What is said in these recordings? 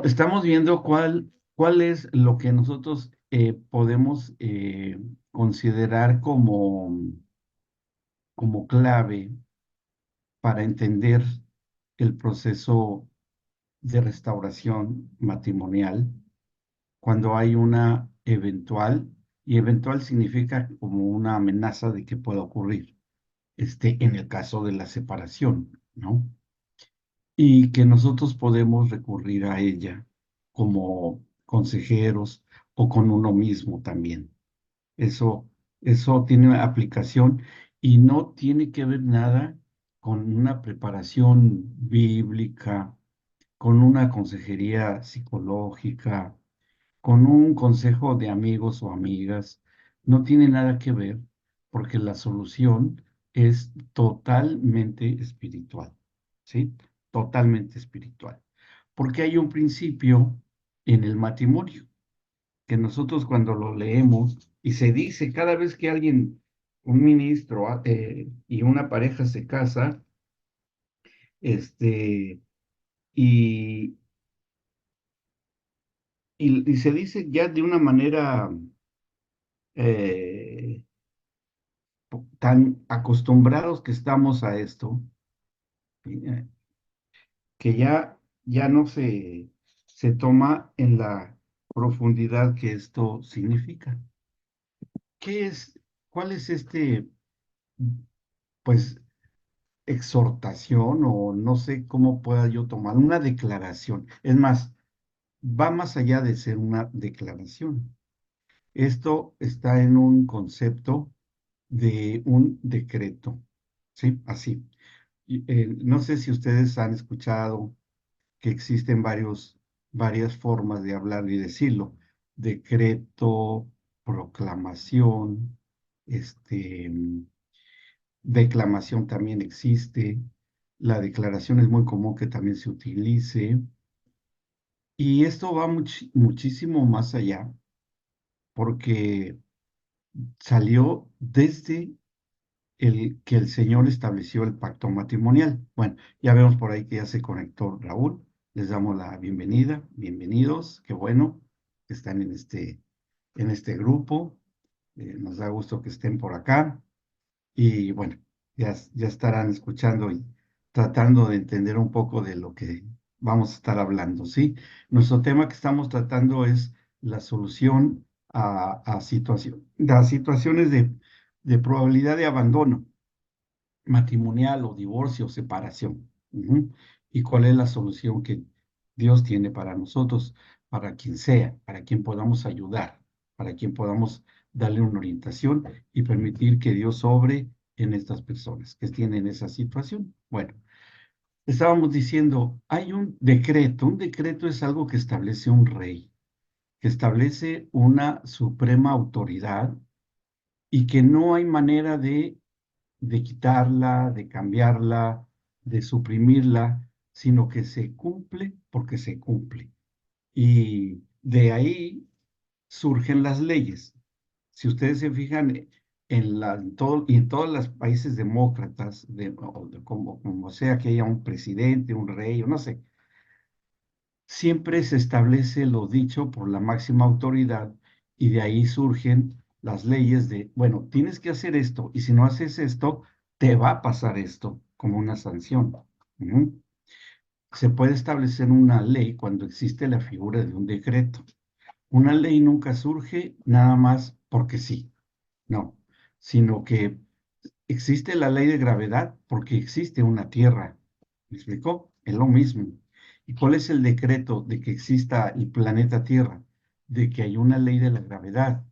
Estamos viendo cuál es lo que nosotros podemos considerar como clave para entender el proceso de restauración matrimonial cuando hay una eventual, y eventual significa como una amenaza de que pueda ocurrir, en el caso de la separación, ¿no? Y que nosotros podemos recurrir a ella como consejeros o con uno mismo también. Eso, eso tiene aplicación y no tiene que ver nada con una preparación bíblica, con una consejería psicológica, con un consejo de amigos o amigas. No tiene nada que ver porque la solución es totalmente espiritual, ¿sí? Totalmente espiritual. Porque hay un principio en el matrimonio que nosotros cuando lo leemos y se dice cada vez que alguien, un ministro y una pareja se casa, este, y, y se dice ya de una manera eh, tan acostumbrados que estamos a esto, eh, que ya no se toma en la profundidad que esto significa. ¿Qué es, cuál es pues, exhortación o no sé cómo pueda yo tomar una declaración? Es más, va más allá de ser una declaración. Esto está en un concepto de un decreto, ¿sí? Así. No sé si ustedes han escuchado que existen varias formas de hablar y decirlo. Decreto, proclamación, declamación también existe. La declaración es muy común que también se utilice. Y esto va muchísimo más allá porque salió desde que el Señor estableció el pacto matrimonial. Bueno, ya vemos por ahí que ya se conectó Raúl. Les damos la bienvenida, bienvenidos, qué bueno que están en este grupo. Nos da gusto que estén por acá y bueno, ya estarán escuchando y tratando de entender un poco de lo que vamos a estar hablando, ¿sí? Nuestro tema que estamos tratando es la solución a situaciones de probabilidad de abandono matrimonial o divorcio o separación. Ujú. ¿Y cuál es la solución que Dios tiene para nosotros, para quien sea, para quien podamos ayudar, para quien podamos darle una orientación y permitir que Dios obre en estas personas que tienen esa situación? Bueno, estábamos diciendo, hay un decreto es algo que establece un rey, que establece una suprema autoridad y que no hay manera de quitarla, de cambiarla, de suprimirla, sino que se cumple porque se cumple. Y de ahí surgen las leyes. Si ustedes se fijan y en todos los países demócratas, como sea que haya un presidente, un rey, o no sé, siempre se establece lo dicho por la máxima autoridad y de ahí surgen las leyes de, bueno, tienes que hacer esto y si no haces esto, te va a pasar esto como una sanción. Ujú. Se puede establecer una ley cuando existe la figura de un decreto. Una ley nunca surge nada más porque sí, no, sino que existe la ley de gravedad porque existe una tierra. ¿Me explicó? Es lo mismo. ¿Y cuál es el decreto de que exista el planeta Tierra? De que hay una ley de la gravedad.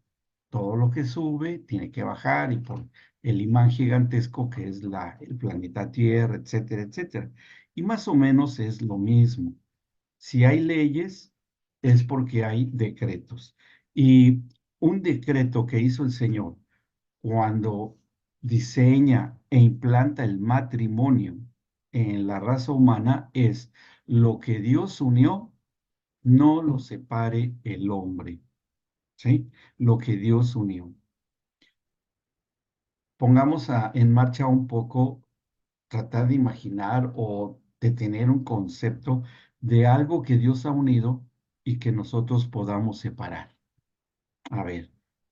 Todo lo que sube tiene que bajar y por el imán gigantesco que es el planeta Tierra, etcétera, etcétera. Y más o menos es lo mismo. Si hay leyes, es porque hay decretos. Y un decreto que hizo el Señor cuando diseña e implanta el matrimonio en la raza humana es lo que Dios unió, no lo separe el hombre, ¿sí? Lo que Dios unió. Pongamos en marcha un poco, tratar de imaginar o de tener un concepto de algo que Dios ha unido y que nosotros podamos separar. A ver,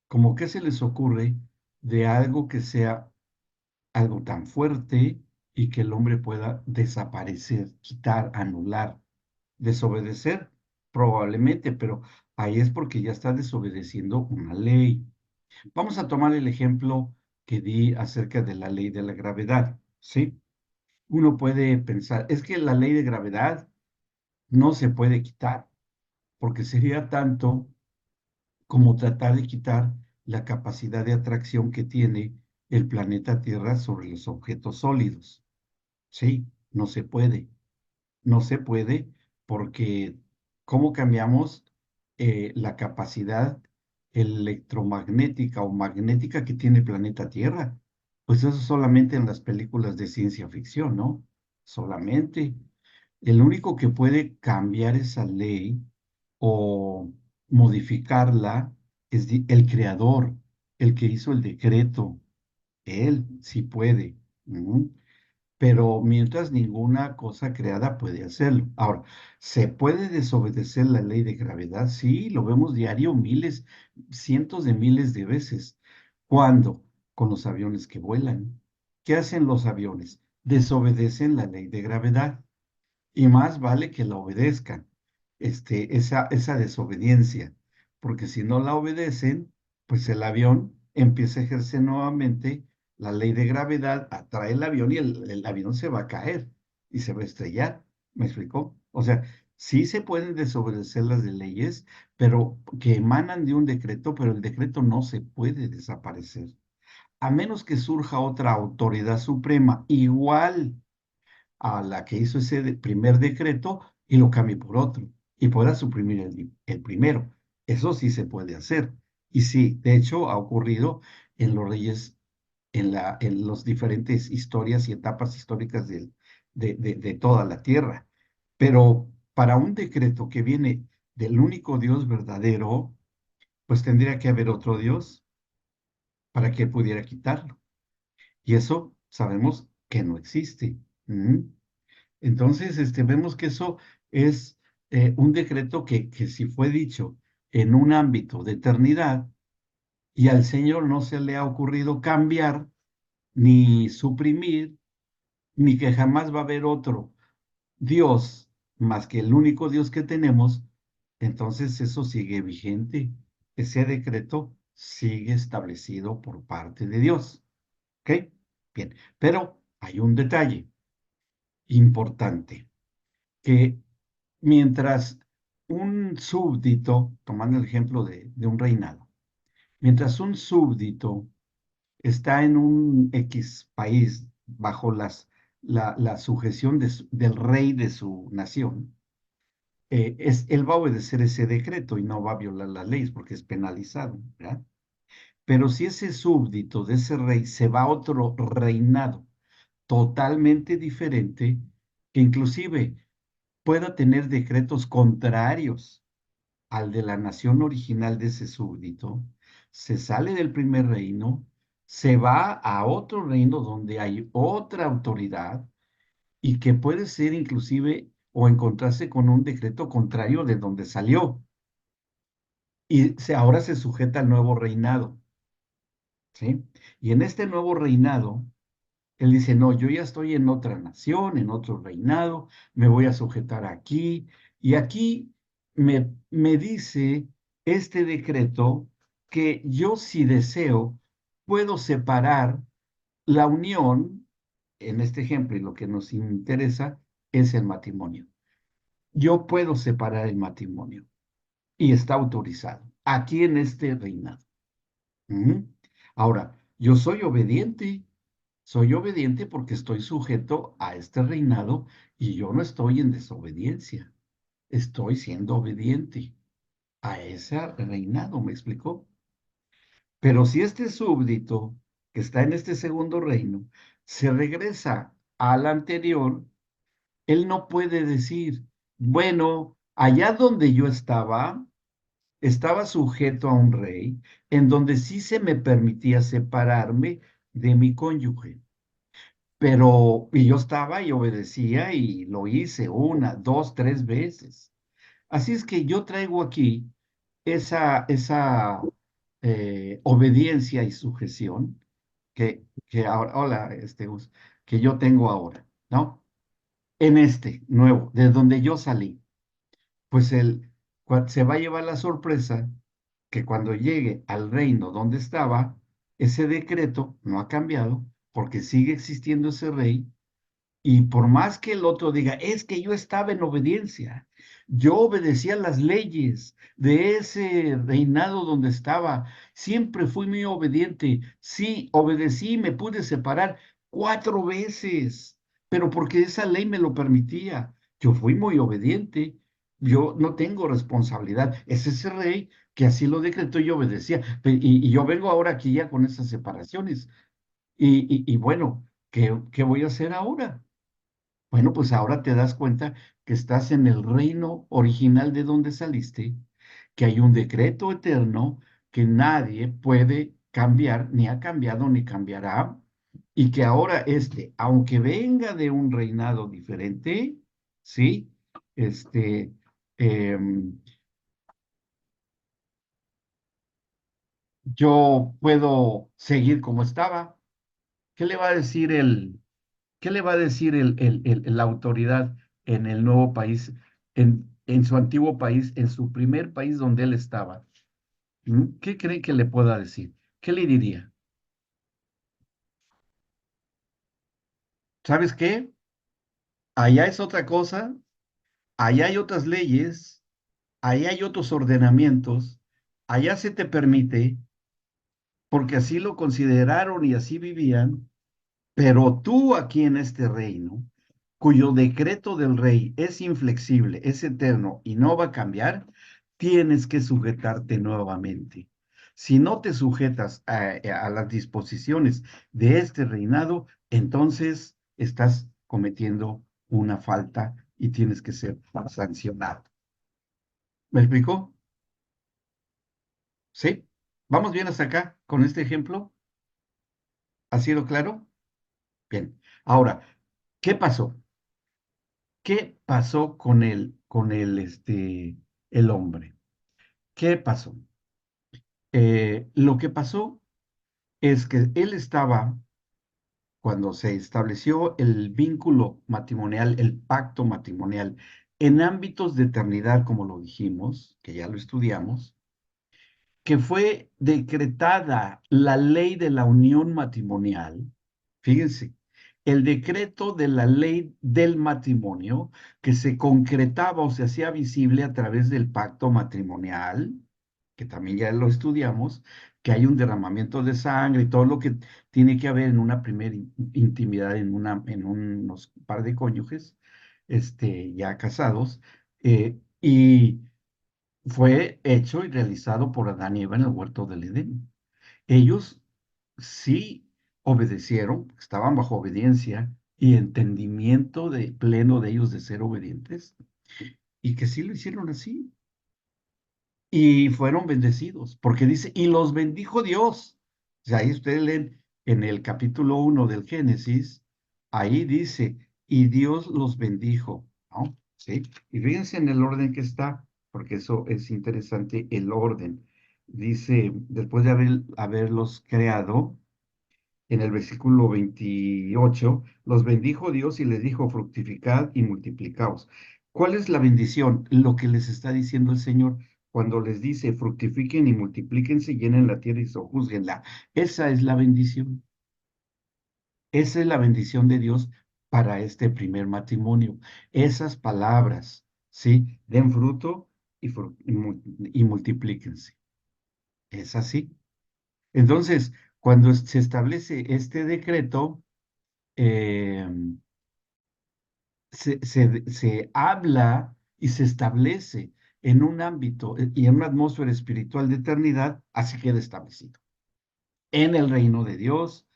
¿cómo qué se les ocurre de algo que sea algo tan fuerte y que el hombre pueda desaparecer, quitar, anular, desobedecer? Probablemente, pero ahí es porque ya está desobedeciendo una ley. Vamos a tomar el ejemplo que di acerca de la ley de la gravedad, ¿sí? Uno puede pensar, es que la ley de gravedad no se puede quitar, porque sería tanto como tratar de quitar la capacidad de atracción que tiene el planeta Tierra sobre los objetos sólidos. Sí, no se puede. No se puede porque ¿cómo cambiamos la capacidad electromagnética o magnética que tiene el planeta Tierra? Pues eso solamente en las películas de ciencia ficción, ¿no? Solamente. El único que puede cambiar esa ley o modificarla es el creador, el que hizo el decreto. Él sí puede. Ujú. Pero mientras ninguna cosa creada puede hacerlo. Ahora, ¿se puede desobedecer la ley de gravedad? Sí, lo vemos diario miles, cientos de miles de veces. ¿Cuándo? Con los aviones que vuelan. ¿Qué hacen los aviones? Desobedecen la ley de gravedad y más vale que la obedezcan, esa desobediencia, porque si no la obedecen, pues el avión empieza a ejercer nuevamente la ley de gravedad, atrae el avión y el avión se va a caer y se va a estrellar. ¿Me explicó? O sea, sí se pueden desobedecer las de leyes, pero que emanan de un decreto, pero el decreto no se puede desaparecer, a menos que surja otra autoridad suprema igual a la que hizo ese primer decreto y lo cambie por otro y pueda suprimir el primero. Eso sí se puede hacer. Y sí, de hecho ha ocurrido en los reyes, en las diferentes historias y etapas históricas de toda la tierra. Pero para un decreto que viene del único Dios verdadero, pues tendría que haber otro Dios para que pudiera quitarlo. Y eso sabemos que no existe. ¿Mm? Entonces, vemos que eso es un decreto que si fue dicho en un ámbito de eternidad y al Señor no se le ha ocurrido cambiar, ni suprimir, ni que jamás va a haber otro Dios más que el único Dios que tenemos, entonces eso sigue vigente. Ese decreto sigue establecido por parte de Dios. ¿Ok? Bien, pero hay un detalle importante que mientras un súbdito, tomando el ejemplo de un reinado, mientras un súbdito está en un X país bajo la sujeción del rey de su nación, él va a obedecer ese decreto y no va a violar las leyes porque es penalizado, ¿verdad? Pero si ese súbdito de ese rey se va a otro reinado totalmente diferente, que inclusive pueda tener decretos contrarios al de la nación original de ese súbdito, se sale del primer reino, se va a otro reino donde hay otra autoridad y que puede ser inclusive o encontrarse con un decreto contrario de donde salió y ahora se sujeta al nuevo reinado, ¿sí? Y en este nuevo reinado, él dice, no, yo ya estoy en otra nación, en otro reinado, me voy a sujetar aquí. Y aquí me dice este decreto que yo si deseo puedo separar la unión, en este ejemplo, y lo que nos interesa es el matrimonio. Yo puedo separar el matrimonio y está autorizado aquí en este reinado. Ujú. Ahora, yo soy obediente porque estoy sujeto a este reinado y yo no estoy en desobediencia, estoy siendo obediente a ese reinado, ¿me explicó? Pero si este súbdito que está en este segundo reino se regresa al anterior, él no puede decir, bueno, allá donde yo estaba sujeto a un rey en donde sí se me permitía separarme de mi cónyuge. pero, y yo estaba y obedecía y lo hice una, dos, tres veces. Así es que yo traigo aquí esa obediencia y sujeción que ahora, hola, que yo tengo ahora, ¿no? En este nuevo, de donde yo salí, pues se va a llevar la sorpresa que cuando llegue al reino donde estaba, ese decreto no ha cambiado porque sigue existiendo ese rey y por más que el otro diga, es que yo estaba en obediencia, yo obedecía las leyes de ese reinado donde estaba, siempre fui muy obediente, sí, obedecí y me pude separar 4 veces, pero porque esa ley me lo permitía. Yo fui muy obediente, yo no tengo responsabilidad, es ese rey que así lo decretó y obedecía. Y yo vengo ahora aquí ya con esas separaciones. Y bueno, ¿qué voy a hacer ahora? Bueno, pues ahora te das cuenta que estás en el reino original de donde saliste, que hay un decreto eterno que nadie puede cambiar, ni ha cambiado ni cambiará, y que ahora aunque venga de un reinado diferente, ¿sí? Este, em, yo puedo seguir como estaba. ¿Qué le va a decir ¿Qué le va a decir la autoridad en el nuevo país, en su antiguo país, en su primer país donde él estaba? ¿Qué cree que le pueda decir? ¿Qué le diría? ¿Sabes qué? Allá es otra cosa, allá hay otras leyes, allá hay otros ordenamientos, allá se te permite, porque así lo consideraron y así vivían. Pero tú aquí en este reino, cuyo decreto del rey es inflexible, es eterno y no va a cambiar, tienes que sujetarte nuevamente. Si no te sujetas a las disposiciones de este reinado, entonces estás cometiendo una falta y tienes que ser sancionado. ¿Me explicó? ¿Sí? ¿Vamos bien hasta acá con este ejemplo? ¿Ha sido claro? Bien. Ahora, ¿qué pasó? ¿Qué pasó el hombre? ¿Qué pasó? Lo que pasó es que él estaba, cuando se estableció el vínculo matrimonial, el pacto matrimonial, en ámbitos de eternidad, como lo dijimos, que ya lo estudiamos, que fue decretada la ley de la unión matrimonial, fíjense, el decreto de la ley del matrimonio que se concretaba o se hacía visible a través del pacto matrimonial, que también ya lo estudiamos, que hay un derramamiento de sangre y todo lo que tiene que haber en una primera intimidad en unos par de cónyuges, ya casados, y fue hecho y realizado por Adán y Eva en el huerto del Edén. Ellos sí obedecieron, estaban bajo obediencia y entendimiento de pleno de ellos de ser obedientes, y que sí lo hicieron así. Y fueron bendecidos, porque dice, y los bendijo Dios. O sea, ahí ustedes leen en el capítulo 1 del Génesis, ahí dice, y Dios los bendijo, ¿no? ¿Sí? Y fíjense en el orden que está, porque eso es interesante, el orden. Dice, después de haberlos creado, en el versículo 28, los bendijo Dios y les dijo, fructificad y multiplicaos. ¿Cuál es la bendición? Lo que les está diciendo el Señor cuando les dice, fructifiquen y multiplíquense, llenen la tierra y sojúzguenla. Esa es la bendición. Esa es la bendición de Dios para este primer matrimonio. Esas palabras, ¿sí? Den fruto y multiplíquense. Es así. Entonces, cuando se establece este decreto, eh, se habla y se establece en un ámbito y en una atmósfera espiritual de eternidad, así queda establecido. En el reino de Dios,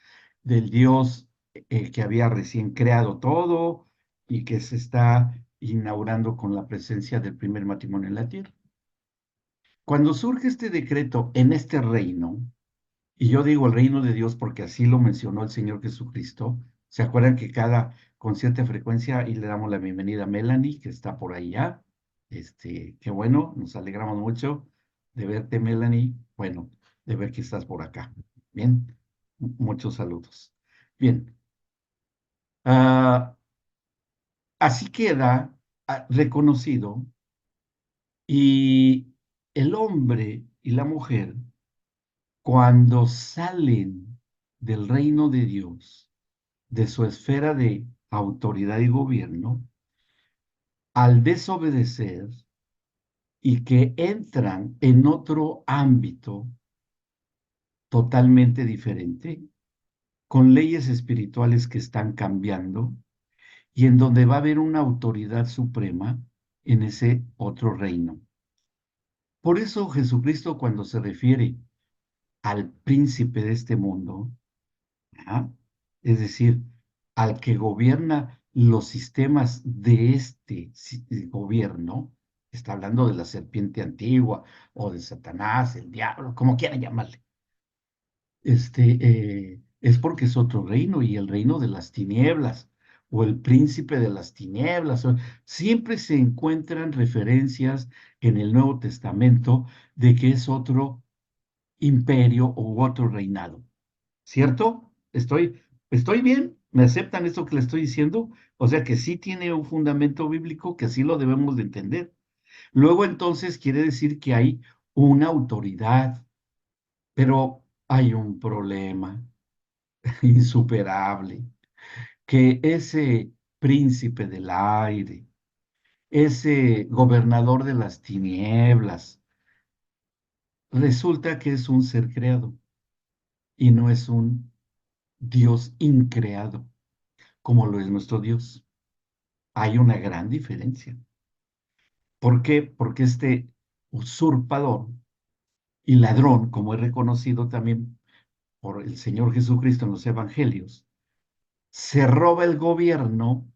del Dios que había recién creado todo y que se está inaugurando con la presencia del primer matrimonio en la tierra. Cuando surge este decreto en este reino, y yo digo el reino de Dios porque así lo mencionó el Señor Jesucristo, ¿Se acuerdan que con cierta frecuencia, y le damos la bienvenida a Melanie, que está por ahí ya? Qué bueno, nos alegramos mucho de verte, Melanie. Bueno, de ver que estás por acá. Bien, muchos saludos. Bien, ah, así queda reconocido y el hombre y la mujer, cuando salen del reino de Dios, de su esfera de autoridad y gobierno, al desobedecer y que entran en otro ámbito totalmente diferente, con leyes espirituales que están cambiando y en donde va a haber una autoridad suprema en ese otro reino. Por eso Jesucristo, cuando se refiere al príncipe de este mundo, ¿ah? Es decir, al que gobierna los sistemas de este gobierno, está hablando de la serpiente antigua o de Satanás, el diablo, como quieran llamarle, es porque es otro reino y el reino de las tinieblas o el príncipe de las tinieblas. Siempre se encuentran referencias en el Nuevo Testamento de que es otro imperio u otro reinado. ¿Cierto? Estoy bien. ¿Me aceptan esto que le estoy diciendo? O sea que sí tiene un fundamento bíblico, que así lo debemos de entender. Luego entonces quiere decir que hay una autoridad, pero hay un problema insuperable, que ese príncipe del aire, ese gobernador de las tinieblas, resulta que es un ser creado y no es un Dios increado, como lo es nuestro Dios. Hay una gran diferencia. ¿Por qué? Porque este usurpador y ladrón, como es reconocido también por el Señor Jesucristo en los Evangelios, se roba el gobierno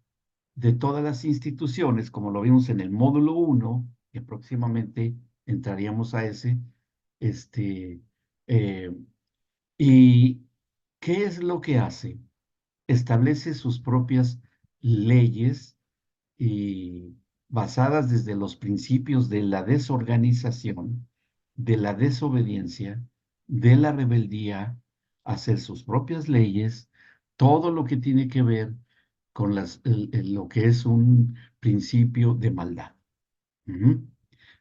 de todas las instituciones, como lo vimos en el módulo 1, que próximamente entraríamos a ese, este, eh, ¿y qué es lo que hace? Establece sus propias leyes y basadas desde los principios de la desorganización, de la desobediencia, de la rebeldía, hacer sus propias leyes, todo lo que tiene que ver con lo que es un principio de maldad. Ujú.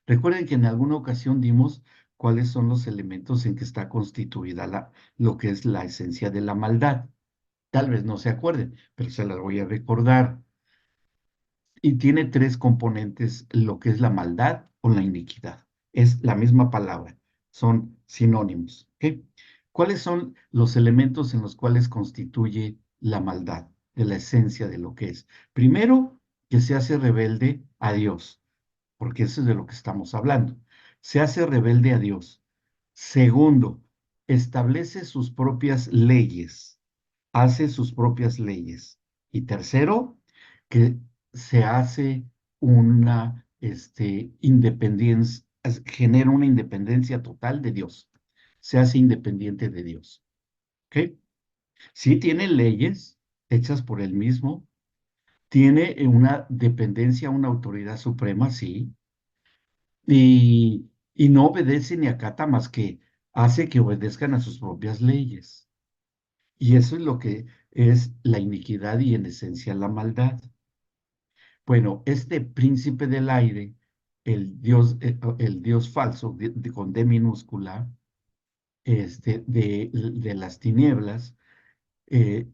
Recuerden que en alguna ocasión dimos cuáles son los elementos en que está constituida lo que es la esencia de la maldad. Tal vez no se acuerden, pero se las voy a recordar. Y tiene tres componentes, lo que es la maldad o la iniquidad. Es la misma palabra, son sinónimos. ¿Ok? ¿Cuáles son los elementos en los cuales constituye la maldad, de la esencia de lo que es? Primero, que se hace rebelde a Dios, porque eso es de lo que estamos hablando. Se hace rebelde a Dios. Segundo, establece sus propias leyes, hace sus propias leyes. Y tercero, que se hace una independencia, genera una independencia total de Dios. Se hace independiente de Dios. ¿Ok? Sí tiene leyes hechas por él mismo, tiene una dependencia, una autoridad suprema, sí, y no obedece ni acata más que hace que obedezcan a sus propias leyes. Y eso es lo que es la iniquidad y en esencia la maldad. Bueno, este príncipe del aire, el Dios falso, con D minúscula, de las tinieblas, eh,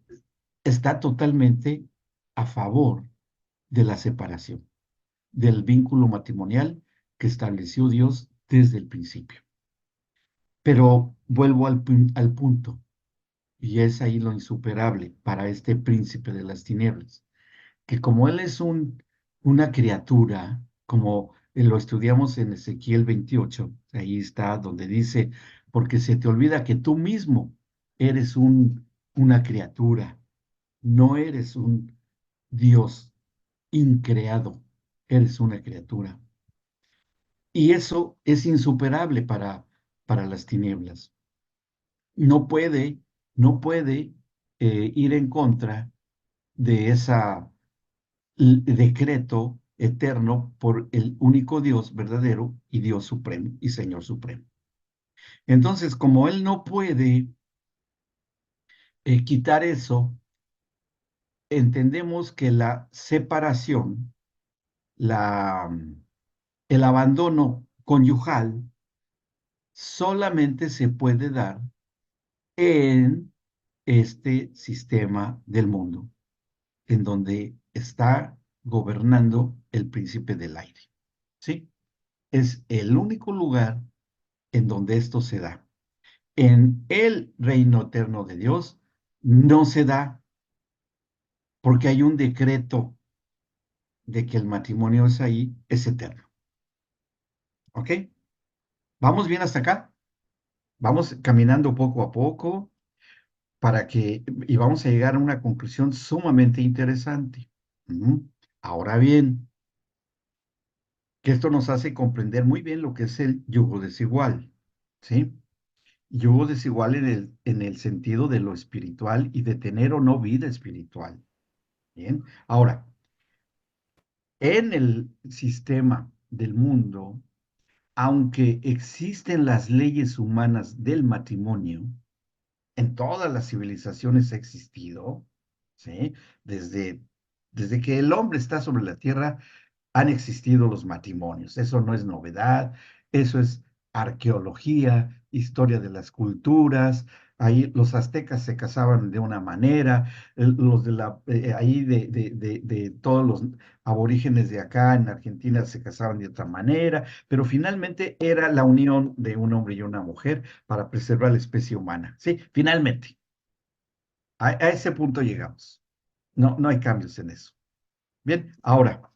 está totalmente a favor de la separación, del vínculo matrimonial que estableció Dios desde el principio. Pero vuelvo al punto, y es ahí lo insuperable para este príncipe de las tinieblas, que como él es una criatura, como lo estudiamos en Ezequiel 28, ahí está donde dice, porque se te olvida que tú mismo eres una criatura, no eres un Dios increado, eres una criatura. Y eso es insuperable para las tinieblas. No puede, no puede ir en contra. de esa decreto eterno por el único Dios verdadero y Dios supremo y Señor supremo. Entonces, como Él no puede quitar eso, entendemos que la separación, la, el abandono conyugal, solamente se puede dar en este sistema del mundo, en donde está gobernando el príncipe del aire. ¿Sí? Es el único lugar en donde esto se da. En el reino eterno de Dios no se da porque hay un decreto de que el matrimonio es ahí, es eterno. ¿Ok? ¿Vamos bien hasta acá? Vamos caminando poco a poco y vamos a llegar a una conclusión sumamente interesante. Ujú. Ahora bien, que esto nos hace comprender muy bien lo que es el yugo desigual, ¿sí? Yugo desigual en el sentido de lo espiritual y de tener o no vida espiritual. Bien, ahora, en el sistema del mundo, aunque existen las leyes humanas del matrimonio, en todas las civilizaciones ha existido, ¿sí? Desde, desde que el hombre está sobre la tierra, han existido los matrimonios. Eso no es novedad, eso es arqueología, historia de las culturas. Ahí los aztecas se casaban de una manera, los de ahí de todos los aborígenes de acá en Argentina se casaban de otra manera, pero finalmente era la unión de un hombre y una mujer para preservar la especie humana. Sí, finalmente, a ese punto llegamos. No, no hay cambios en eso. Bien, ahora.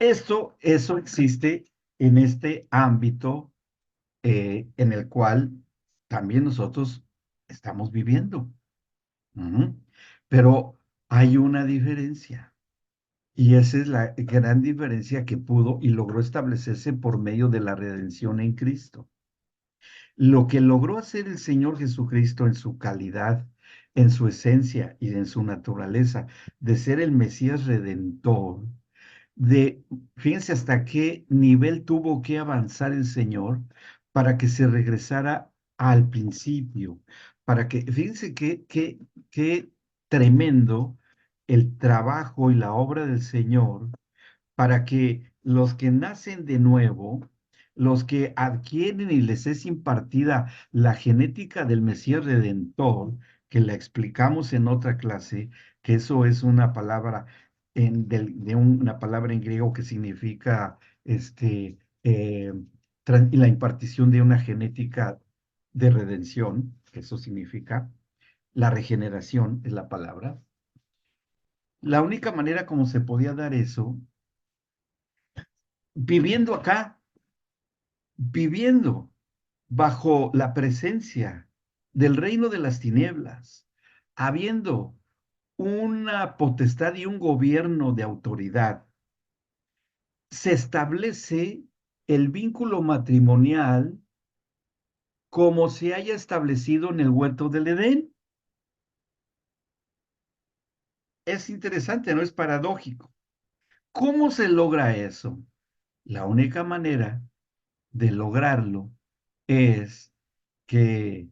Eso existe en este ámbito en el cual también nosotros estamos viviendo. Ujú. Pero hay una diferencia y esa es la gran diferencia que pudo y logró establecerse por medio de la redención en Cristo. Lo que logró hacer el Señor Jesucristo en su calidad, en su esencia y en su naturaleza de ser el Mesías redentor, de, fíjense hasta qué nivel tuvo que avanzar el Señor para que se regresara al principio, para que, fíjense qué tremendo el trabajo y la obra del Señor para que los que nacen de nuevo, los que adquieren y les es impartida la genética del Mesías Redentor, que la explicamos en otra clase, que eso es una palabra una palabra en griego que significa la impartición de una genética de redención, que eso significa, la regeneración es la palabra. La única manera como se podía dar eso viviendo acá, viviendo bajo la presencia del reino de las tinieblas, habiendo una potestad y un gobierno de autoridad, se establece el vínculo matrimonial como se haya establecido en el huerto del Edén. Es interesante, ¿no? Es paradójico. ¿Cómo se logra eso? La única manera de lograrlo es que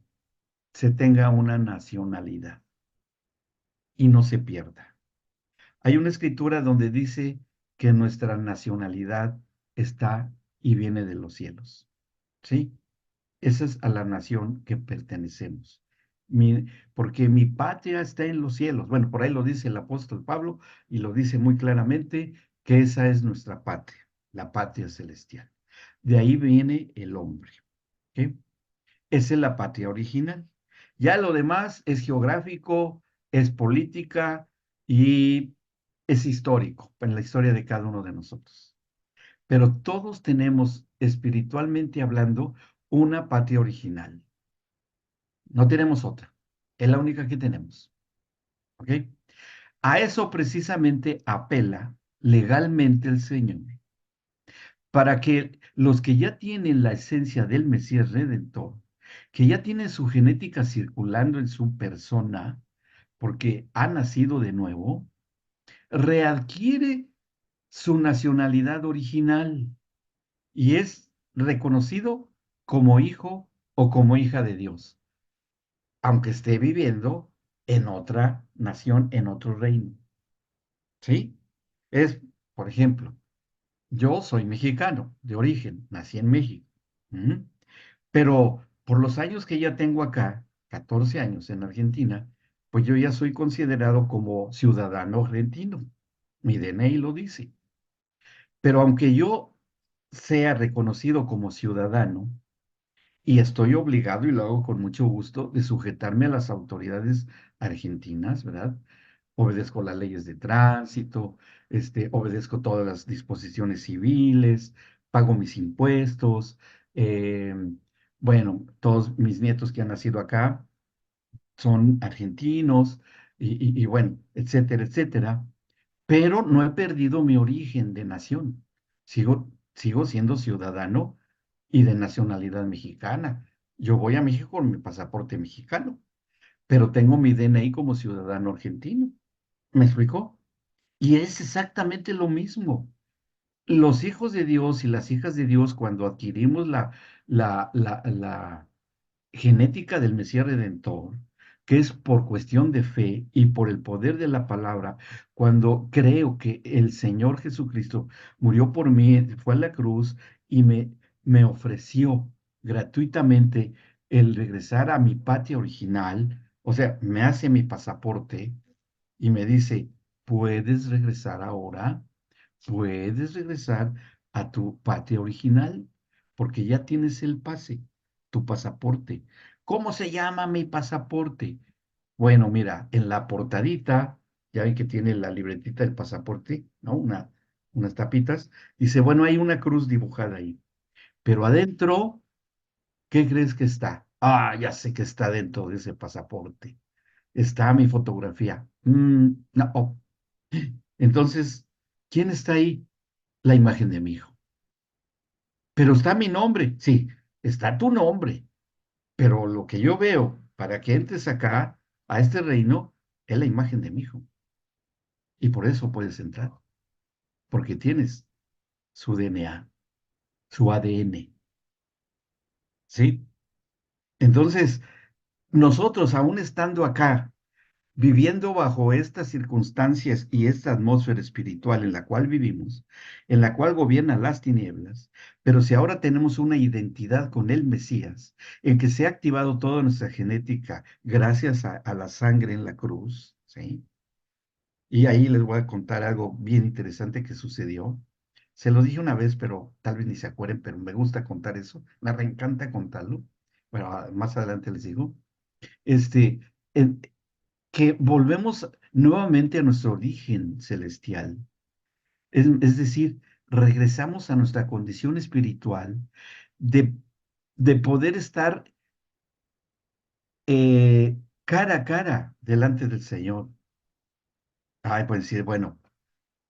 se tenga una nacionalidad y no se pierda. Hay una escritura donde dice que nuestra nacionalidad está y viene de los cielos. ¿Sí? Esa es a la nación que pertenecemos. Porque mi patria está en los cielos. Bueno, por ahí lo dice el apóstol Pablo y lo dice muy claramente que esa es nuestra patria, la patria celestial. De ahí viene el hombre. ¿Ok? Esa es la patria original. Ya lo demás es geográfico, es política y es histórico, en la historia de cada uno de nosotros. Pero todos tenemos, espiritualmente hablando, una patria original. No tenemos otra. Es la única que tenemos. ¿Ok? A eso precisamente apela legalmente el Señor, para que los que ya tienen la esencia del Mesías Redentor, que ya tienen su genética circulando en su persona, porque ha nacido de nuevo, readquiere su nacionalidad original y es reconocido como hijo o como hija de Dios, aunque esté viviendo en otra nación, en otro reino. ¿Sí? Es, por ejemplo, yo soy mexicano de origen, nací en México. ¿Mm? Pero por los años que ya tengo acá, 14 años en Argentina, pues yo ya soy considerado como ciudadano argentino. Mi DNI lo dice. Pero aunque yo sea reconocido como ciudadano, y estoy obligado, y lo hago con mucho gusto, de sujetarme a las autoridades argentinas, ¿verdad? Obedezco las leyes de tránsito, obedezco todas las disposiciones civiles, pago mis impuestos, eh, bueno, todos mis nietos que han nacido acá son argentinos, y bueno, etcétera, etcétera, pero no he perdido mi origen de nación. Sigo siendo ciudadano y de nacionalidad mexicana. Yo voy a México con mi pasaporte mexicano, pero tengo mi DNI como ciudadano argentino. ¿Me explicó? Y es exactamente lo mismo. Los hijos de Dios y las hijas de Dios, cuando adquirimos la genética del Mesías Redentor, que es por cuestión de fe y por el poder de la palabra, cuando creo que el Señor Jesucristo murió por mí, fue a la cruz y me ofreció gratuitamente el regresar a mi patria original, o sea, me hace mi pasaporte y me dice, ¿puedes regresar ahora? ¿Puedes regresar a tu patria original? Porque ya tienes el pase, tu pasaporte. ¿Cómo se llama mi pasaporte? Bueno, mira, en la portadita, ya ven que tiene la libretita del pasaporte, ¿no? Unas tapitas. Dice, bueno, hay una cruz dibujada ahí. Pero adentro, ¿qué crees que está? Ah, ya sé que está dentro de ese pasaporte. Está mi fotografía. No. Oh. Entonces, ¿quién está ahí? La imagen de mi hijo. Pero está mi nombre, sí, está tu nombre, pero lo que yo veo para que entres acá, a este reino, es la imagen de mi hijo. Y por eso puedes entrar, porque tienes su DNA, su ADN, ¿sí? Entonces, nosotros, aún estando acá, viviendo bajo estas circunstancias y esta atmósfera espiritual en la cual vivimos, en la cual gobiernan las tinieblas, pero si ahora tenemos una identidad con el Mesías, en que se ha activado toda nuestra genética gracias a la sangre en la cruz, ¿sí? Y ahí les voy a contar algo bien interesante que sucedió. Se lo dije una vez, pero tal vez ni se acuerden, pero me gusta contar eso. Me reencanta contarlo. Bueno, más adelante les digo. Este, en- que volvemos nuevamente a nuestro origen celestial. Es decir, regresamos a nuestra condición espiritual de, de poder estar cara a cara delante del Señor. Ay, pues decir, bueno,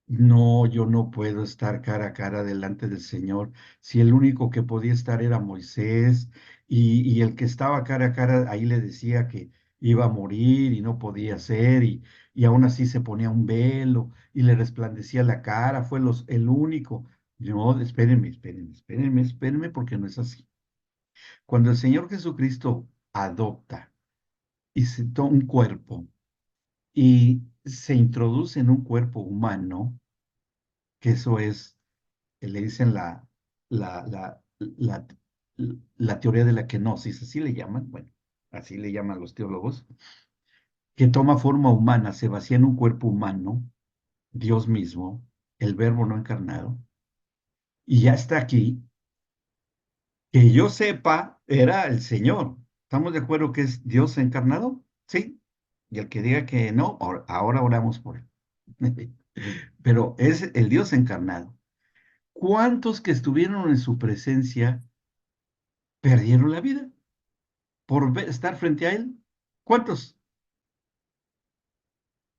no, yo no puedo estar cara a cara delante del Señor. Si el único que podía estar era Moisés y el que estaba cara a cara ahí le decía que iba a morir y no podía ser y aún así se ponía un velo y le resplandecía la cara, fue el único. No, espérenme, espérenme, espérenme, espérenme porque no es así. Cuando el Señor Jesucristo adopta y se toma un cuerpo y se introduce en un cuerpo humano, que eso es le dicen la, la, la, la teoría de la kenosis, así le llaman, bueno, así le llaman los teólogos, que toma forma humana, se vacía en un cuerpo humano, Dios mismo, el verbo no encarnado, y ya está aquí, que yo sepa, era el Señor. ¿Estamos de acuerdo que es Dios encarnado? Sí. Y el que diga que no, ahora oramos por él. Pero es el Dios encarnado. ¿Cuántos que estuvieron en su presencia perdieron la vida por estar frente a él? ¿Cuántos?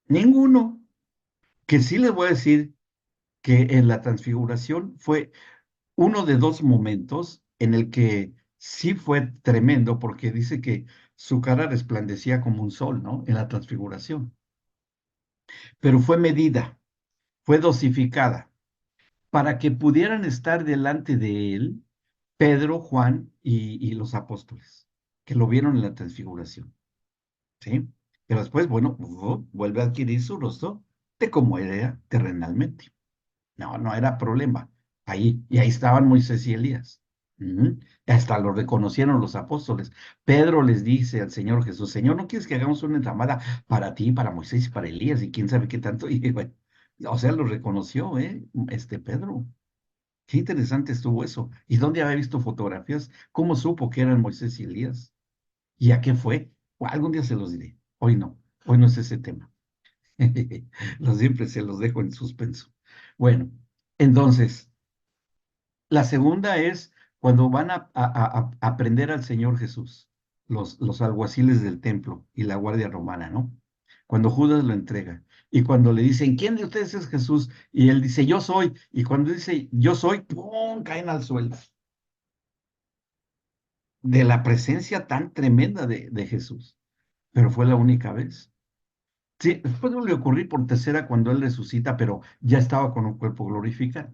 Ninguno. Que sí les voy a decir que en la transfiguración fue uno de dos momentos en el que sí fue tremendo, porque dice que su cara resplandecía como un sol, ¿no? En la transfiguración. Pero fue medida, fue dosificada, para que pudieran estar delante de él Pedro, Juan y los apóstoles, que lo vieron en la transfiguración, ¿sí? Pero después, bueno, vuelve a adquirir su rostro de como era terrenalmente. No, no era problema. Ahí, y ahí estaban Moisés y Elías. Ujú. Hasta lo reconocieron los apóstoles. Pedro les dice al Señor Jesús, Señor, ¿no quieres que hagamos una enramada para ti, para Moisés y para Elías y quién sabe qué tanto? Y bueno, o sea, lo reconoció, Pedro. Qué interesante estuvo eso. ¿Y dónde había visto fotografías? ¿Cómo supo que eran Moisés y Elías? ¿Y a qué fue? O algún día se los diré. Hoy no es ese tema. Los siempre se los dejo en suspenso. Bueno, entonces, la segunda es cuando van a prender al Señor Jesús, los alguaciles del templo y la guardia romana, ¿no? Cuando Judas lo entrega y cuando le dicen, ¿quién de ustedes es Jesús? Y él dice, yo soy. Y cuando dice, yo soy, ¡pum!, caen al suelo de la presencia tan tremenda de Jesús. Pero fue la única vez. Sí, después vuelve a ocurrir por tercera cuando él resucita, pero ya estaba con un cuerpo glorificado.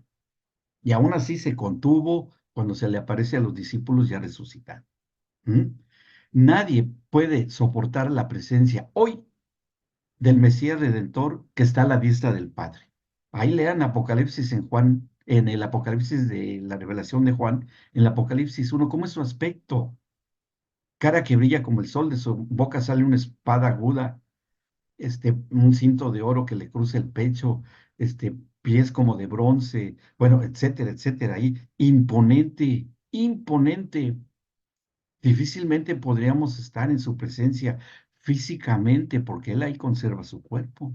Y aún así se contuvo cuando se le aparece a los discípulos ya resucitados. ¿Mm? Nadie puede soportar la presencia hoy del Mesías Redentor que está a la diestra del Padre. Ahí lean Apocalipsis en Juan, en el Apocalipsis de la revelación de Juan, en el Apocalipsis 1, ¿cómo es su aspecto? Cara que brilla como el sol, de su boca sale una espada aguda, un cinto de oro que le cruza el pecho, pies como de bronce, bueno, etcétera, etcétera. Ahí, imponente, imponente. Difícilmente podríamos estar en su presencia físicamente porque Él ahí conserva su cuerpo.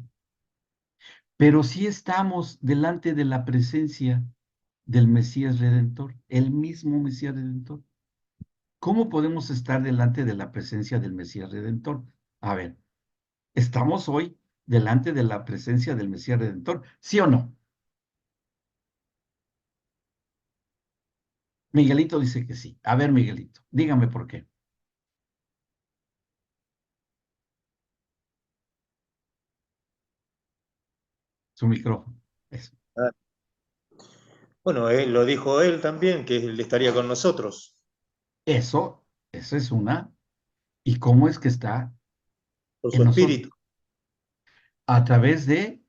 Pero sí estamos delante de la presencia del Mesías Redentor, el mismo Mesías Redentor. ¿Cómo podemos estar delante de la presencia del Mesías Redentor? A ver, ¿estamos hoy delante de la presencia del Mesías Redentor? ¿Sí o no? Miguelito dice que sí. A ver, Miguelito, dígame por qué. Su micrófono. Eso. Ah, bueno, lo dijo él también, que él estaría con nosotros, Eso es una. ¿Y cómo es que está por su en nosotros? espíritu, A través de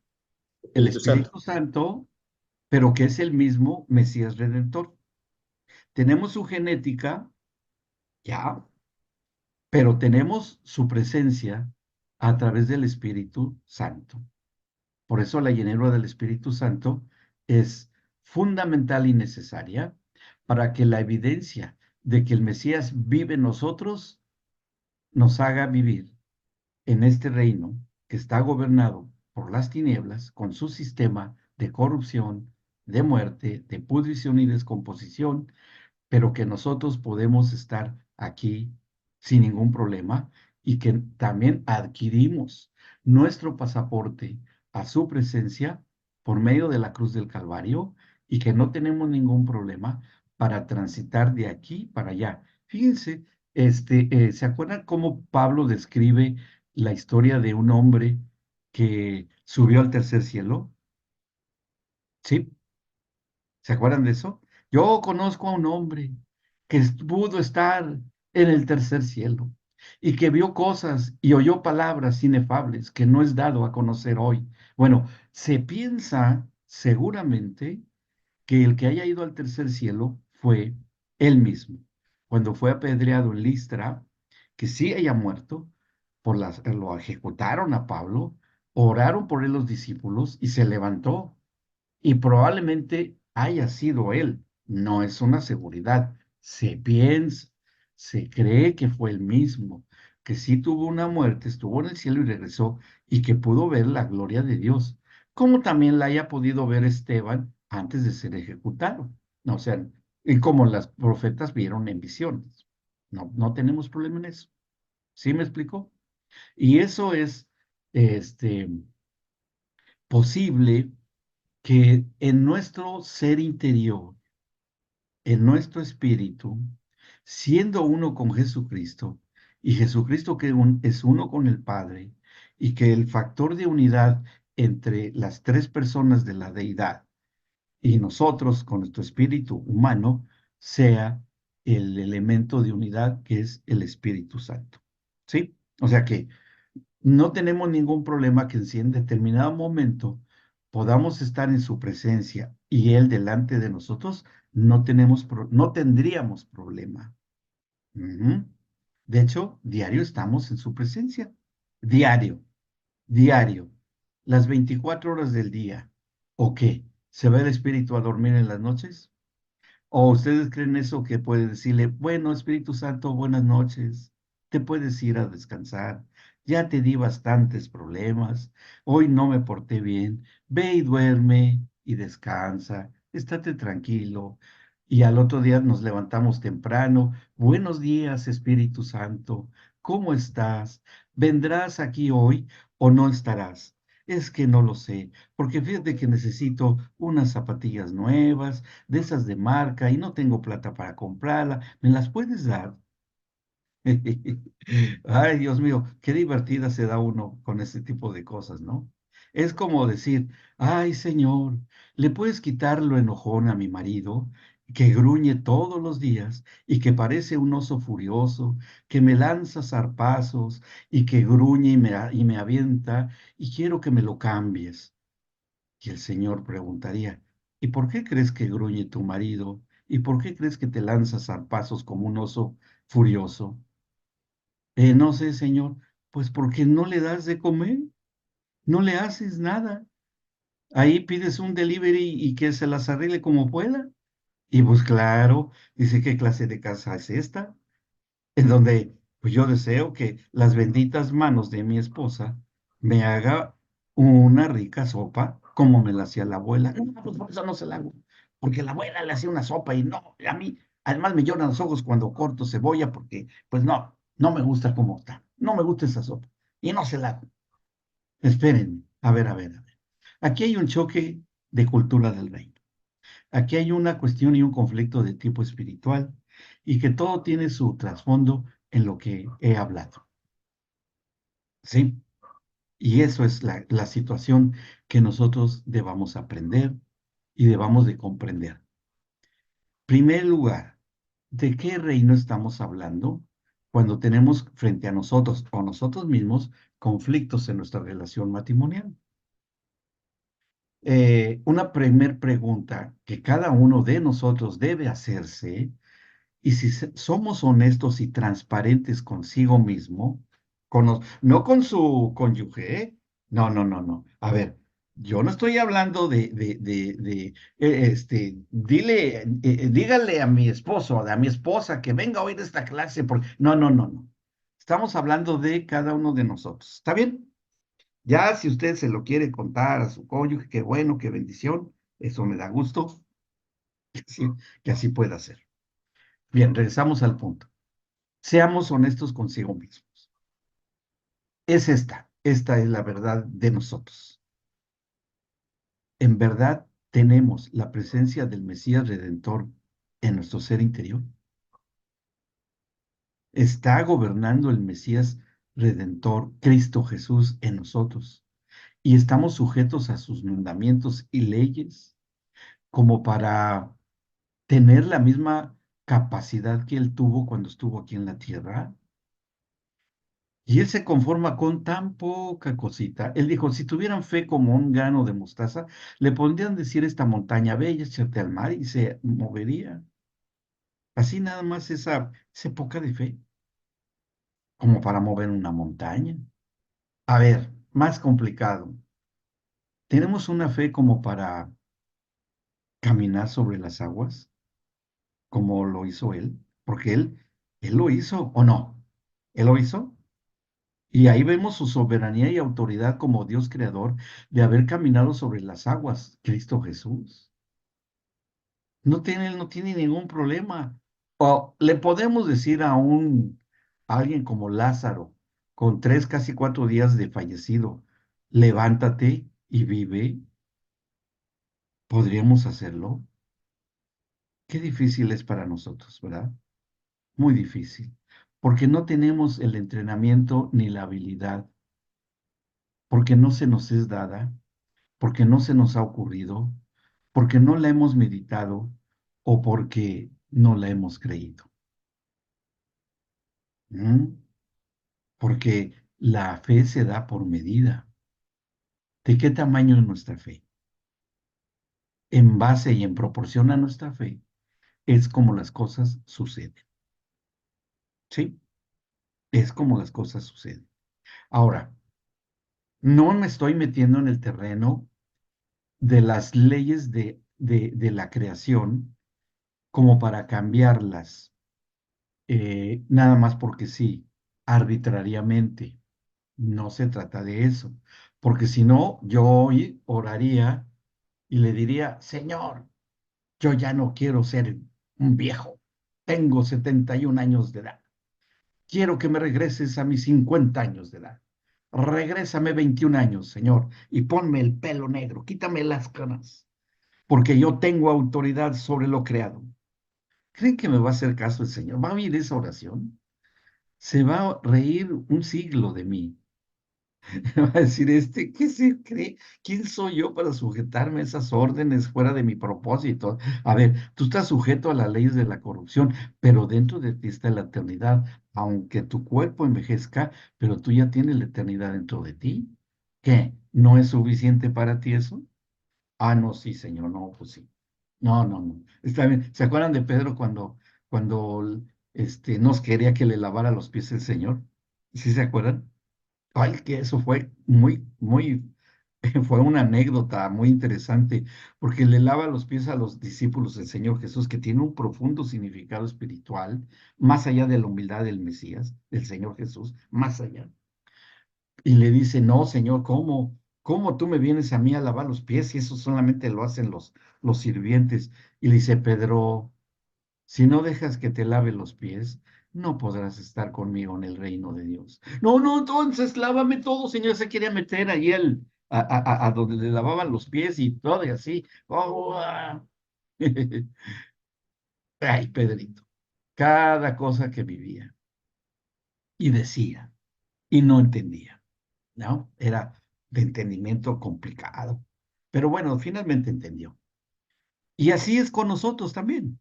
el Espíritu Santo. Espíritu Santo, pero que es el mismo Mesías Redentor. Tenemos su genética, ya, pero tenemos su presencia a través del Espíritu Santo. Por eso la llenura del Espíritu Santo es fundamental y necesaria para que la evidencia de que el Mesías vive en nosotros nos haga vivir en este reino que está gobernado por las tinieblas con su sistema de corrupción, de muerte, de pudrición y descomposición, pero que nosotros podemos estar aquí sin ningún problema y que también adquirimos nuestro pasaporte a su presencia por medio de la cruz del Calvario y que no tenemos ningún problema para transitar de aquí para allá. Fíjense, ¿se acuerdan cómo Pablo describe la historia de un hombre que subió al tercer cielo? ¿Sí? ¿Se acuerdan de eso? Yo conozco a un hombre que pudo estar en el tercer cielo y que vio cosas y oyó palabras inefables que no es dado a conocer hoy. Bueno, se piensa seguramente que el que haya ido al tercer cielo fue él mismo, cuando fue apedreado en Listra, que sí haya muerto, lo ejecutaron a Pablo, oraron por él los discípulos y se levantó y probablemente haya sido él. No es una seguridad. Se piensa, se cree que fue el mismo, que sí tuvo una muerte, estuvo en el cielo y regresó y que pudo ver la gloria de Dios, como también la haya podido ver Esteban antes de ser ejecutado. O sea, y como las profetas vieron en visiones. No, no tenemos problema en eso. ¿Sí me explicó? Y eso es este, posible que en nuestro ser interior, en nuestro espíritu, siendo uno con Jesucristo, y Jesucristo que es uno con el Padre, y que el factor de unidad entre las tres personas de la deidad y nosotros con nuestro espíritu humano sea el elemento de unidad que es el Espíritu Santo. ¿Sí? O sea que no tenemos ningún problema que si en determinado momento podamos estar en su presencia y Él delante de nosotros, no tendríamos problema. Ujú. De hecho, diario estamos en su presencia. Diario, diario. Las 24 horas del día. ¿O qué? ¿Se va el espíritu a dormir en las noches? ¿O ustedes creen eso que puede decirle, bueno, Espíritu Santo, buenas noches, te puedes ir a descansar, ya te di bastantes problemas, hoy no me porté bien, ve y duerme y descansa, estate tranquilo. Y al otro día nos levantamos temprano, buenos días, Espíritu Santo, ¿cómo estás? ¿Vendrás aquí hoy o no estarás? Es que no lo sé, porque fíjate que necesito unas zapatillas nuevas de esas de marca y no tengo plata para comprarla. ¿Me las puedes dar? Ay, Dios mío, qué divertida se da uno con este tipo de cosas, ¿no? Es como decir, ay, Señor, ¿le puedes quitar lo enojón a mi marido, que gruñe todos los días y que parece un oso furioso, que me lanza zarpazos y que gruñe y me avienta y quiero que me lo cambies? Y el Señor preguntaría, ¿y por qué crees que gruñe tu marido? ¿Y por qué crees que te lanza zarpazos como un oso furioso? No sé, Señor, pues porque no le das de comer, no le haces nada. Ahí pides un delivery y que se las arregle como pueda. Y pues claro, dice, ¿qué clase de casa es esta? En donde pues yo deseo que las benditas manos de mi esposa me haga una rica sopa como me la hacía la abuela. No, pues por eso no se la hago, porque la abuela le hacía una sopa y no, a mí, además me lloran los ojos cuando corto cebolla porque pues no, no me gusta cómo está, no me gusta esa sopa y no se la hago. Esperen, a ver. Aquí hay un choque de cultura del reino. Aquí hay una cuestión y un conflicto de tipo espiritual y que todo tiene su trasfondo en lo que he hablado. ¿Sí? Y eso es la situación que nosotros debamos aprender y debamos de comprender. Primer lugar, ¿de qué reino estamos hablando cuando tenemos frente a nosotros o nosotros mismos conflictos en nuestra relación matrimonial? Una primer pregunta que cada uno de nosotros debe hacerse. Y si somos honestos y transparentes consigo mismo, no con su cónyuge, ¿eh? No, no, no, no. A ver, yo no estoy hablando dígale a mi esposo, a mi esposa que venga a oír esta clase, porque no, no, no, no. Estamos hablando de cada uno de nosotros. ¿Está bien? Ya si usted se lo quiere contar a su cónyuge, qué bueno, qué bendición, eso me da gusto sí, que así pueda ser. Bien, regresamos al punto. Seamos honestos consigo mismos. Es esta es la verdad de nosotros. ¿En verdad tenemos la presencia del Mesías Redentor en nuestro ser interior? ¿Está gobernando el Mesías Redentor, Cristo Jesús, en nosotros? ¿Y estamos sujetos a sus mandamientos y leyes como para tener la misma capacidad que Él tuvo cuando estuvo aquí en la tierra? Y él se conforma con tan poca cosita. Él dijo, si tuvieran fe como un grano de mostaza, le pondrían decir esta montaña, ve y échate al mar y se movería. Así nada más esa poca de fe, como para mover una montaña. A ver, más complicado. ¿Tenemos una fe como para caminar sobre las aguas, como lo hizo él? Porque él lo hizo, ¿o no? ¿Él lo hizo? Y ahí vemos su soberanía y autoridad como Dios creador de haber caminado sobre las aguas, Cristo Jesús. Él no tiene ningún problema. O le podemos decir a alguien como Lázaro, con 3, casi 4 días de fallecido, levántate y vive. ¿Podríamos hacerlo? Qué difícil es para nosotros, ¿verdad? Muy difícil. porque no tenemos el entrenamiento ni la habilidad, porque no se nos es dada, porque no se nos ha ocurrido, porque no la hemos meditado o porque no la hemos creído. ¿Mm? Porque la fe se da por medida. ¿De qué tamaño es nuestra fe? En base y en proporción a nuestra fe, es como las cosas suceden. ¿Sí? Es como las cosas suceden. Ahora, no me estoy metiendo en el terreno de las leyes de la creación como para cambiarlas, nada más porque sí, arbitrariamente. No se trata de eso, porque si no, yo hoy oraría y le diría, Señor, yo ya no quiero ser un viejo, tengo 71 años de edad, quiero que me regreses a mis 50 años de edad. Regrésame 21 años, Señor, y ponme el pelo negro, quítame las canas, porque yo tengo autoridad sobre lo creado. ¿Creen que me va a hacer caso el Señor? ¿Va a oír esa oración? Se va a reír un siglo de mí. Va a decir, ¿qué se cree? ¿Quién soy yo para sujetarme a esas órdenes fuera de mi propósito? A ver, tú estás sujeto a las leyes de la corrupción, pero dentro de ti está la eternidad. Aunque tu cuerpo envejezca, pero tú ya tienes la eternidad dentro de ti. ¿Qué? ¿No es suficiente para ti eso? Ah, no, sí, señor, no, pues sí. No, no, no. Está bien. ¿Se acuerdan de Pedro cuando nos quería que le lavara los pies el Señor? ¿Sí se acuerdan? Ay, que eso fue fue una anécdota muy interesante, porque le lava los pies a los discípulos del Señor Jesús, que tiene un profundo significado espiritual, más allá de la humildad del Mesías, del Señor Jesús, más allá. Y le dice, no, Señor, ¿cómo tú me vienes a mí a lavar los pies? Y eso solamente lo hacen los sirvientes. Y le dice, Pedro, si no dejas que te lave los pies, no podrás estar conmigo en el reino de Dios. No, no, entonces lávame todo, Señor. Se quería meter ahí a donde le lavaban los pies y todo y así. Oh, ah. Ay, Pedrito, cada cosa que vivía y decía y no entendía, ¿no? Era de entendimiento complicado. Pero bueno, finalmente entendió. Y así es con nosotros también,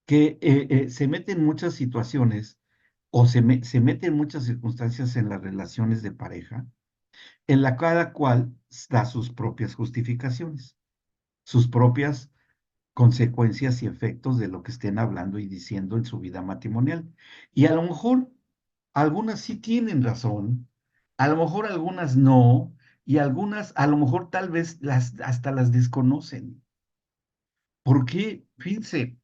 que se meten en muchas situaciones o se meten en muchas circunstancias en las relaciones de pareja, en la cada cual da sus propias justificaciones, sus propias consecuencias y efectos de lo que estén hablando y diciendo en su vida matrimonial. Y a lo mejor algunas sí tienen razón, a lo mejor algunas no, y algunas a lo mejor tal vez hasta las desconocen. ¿Por qué? Fíjense,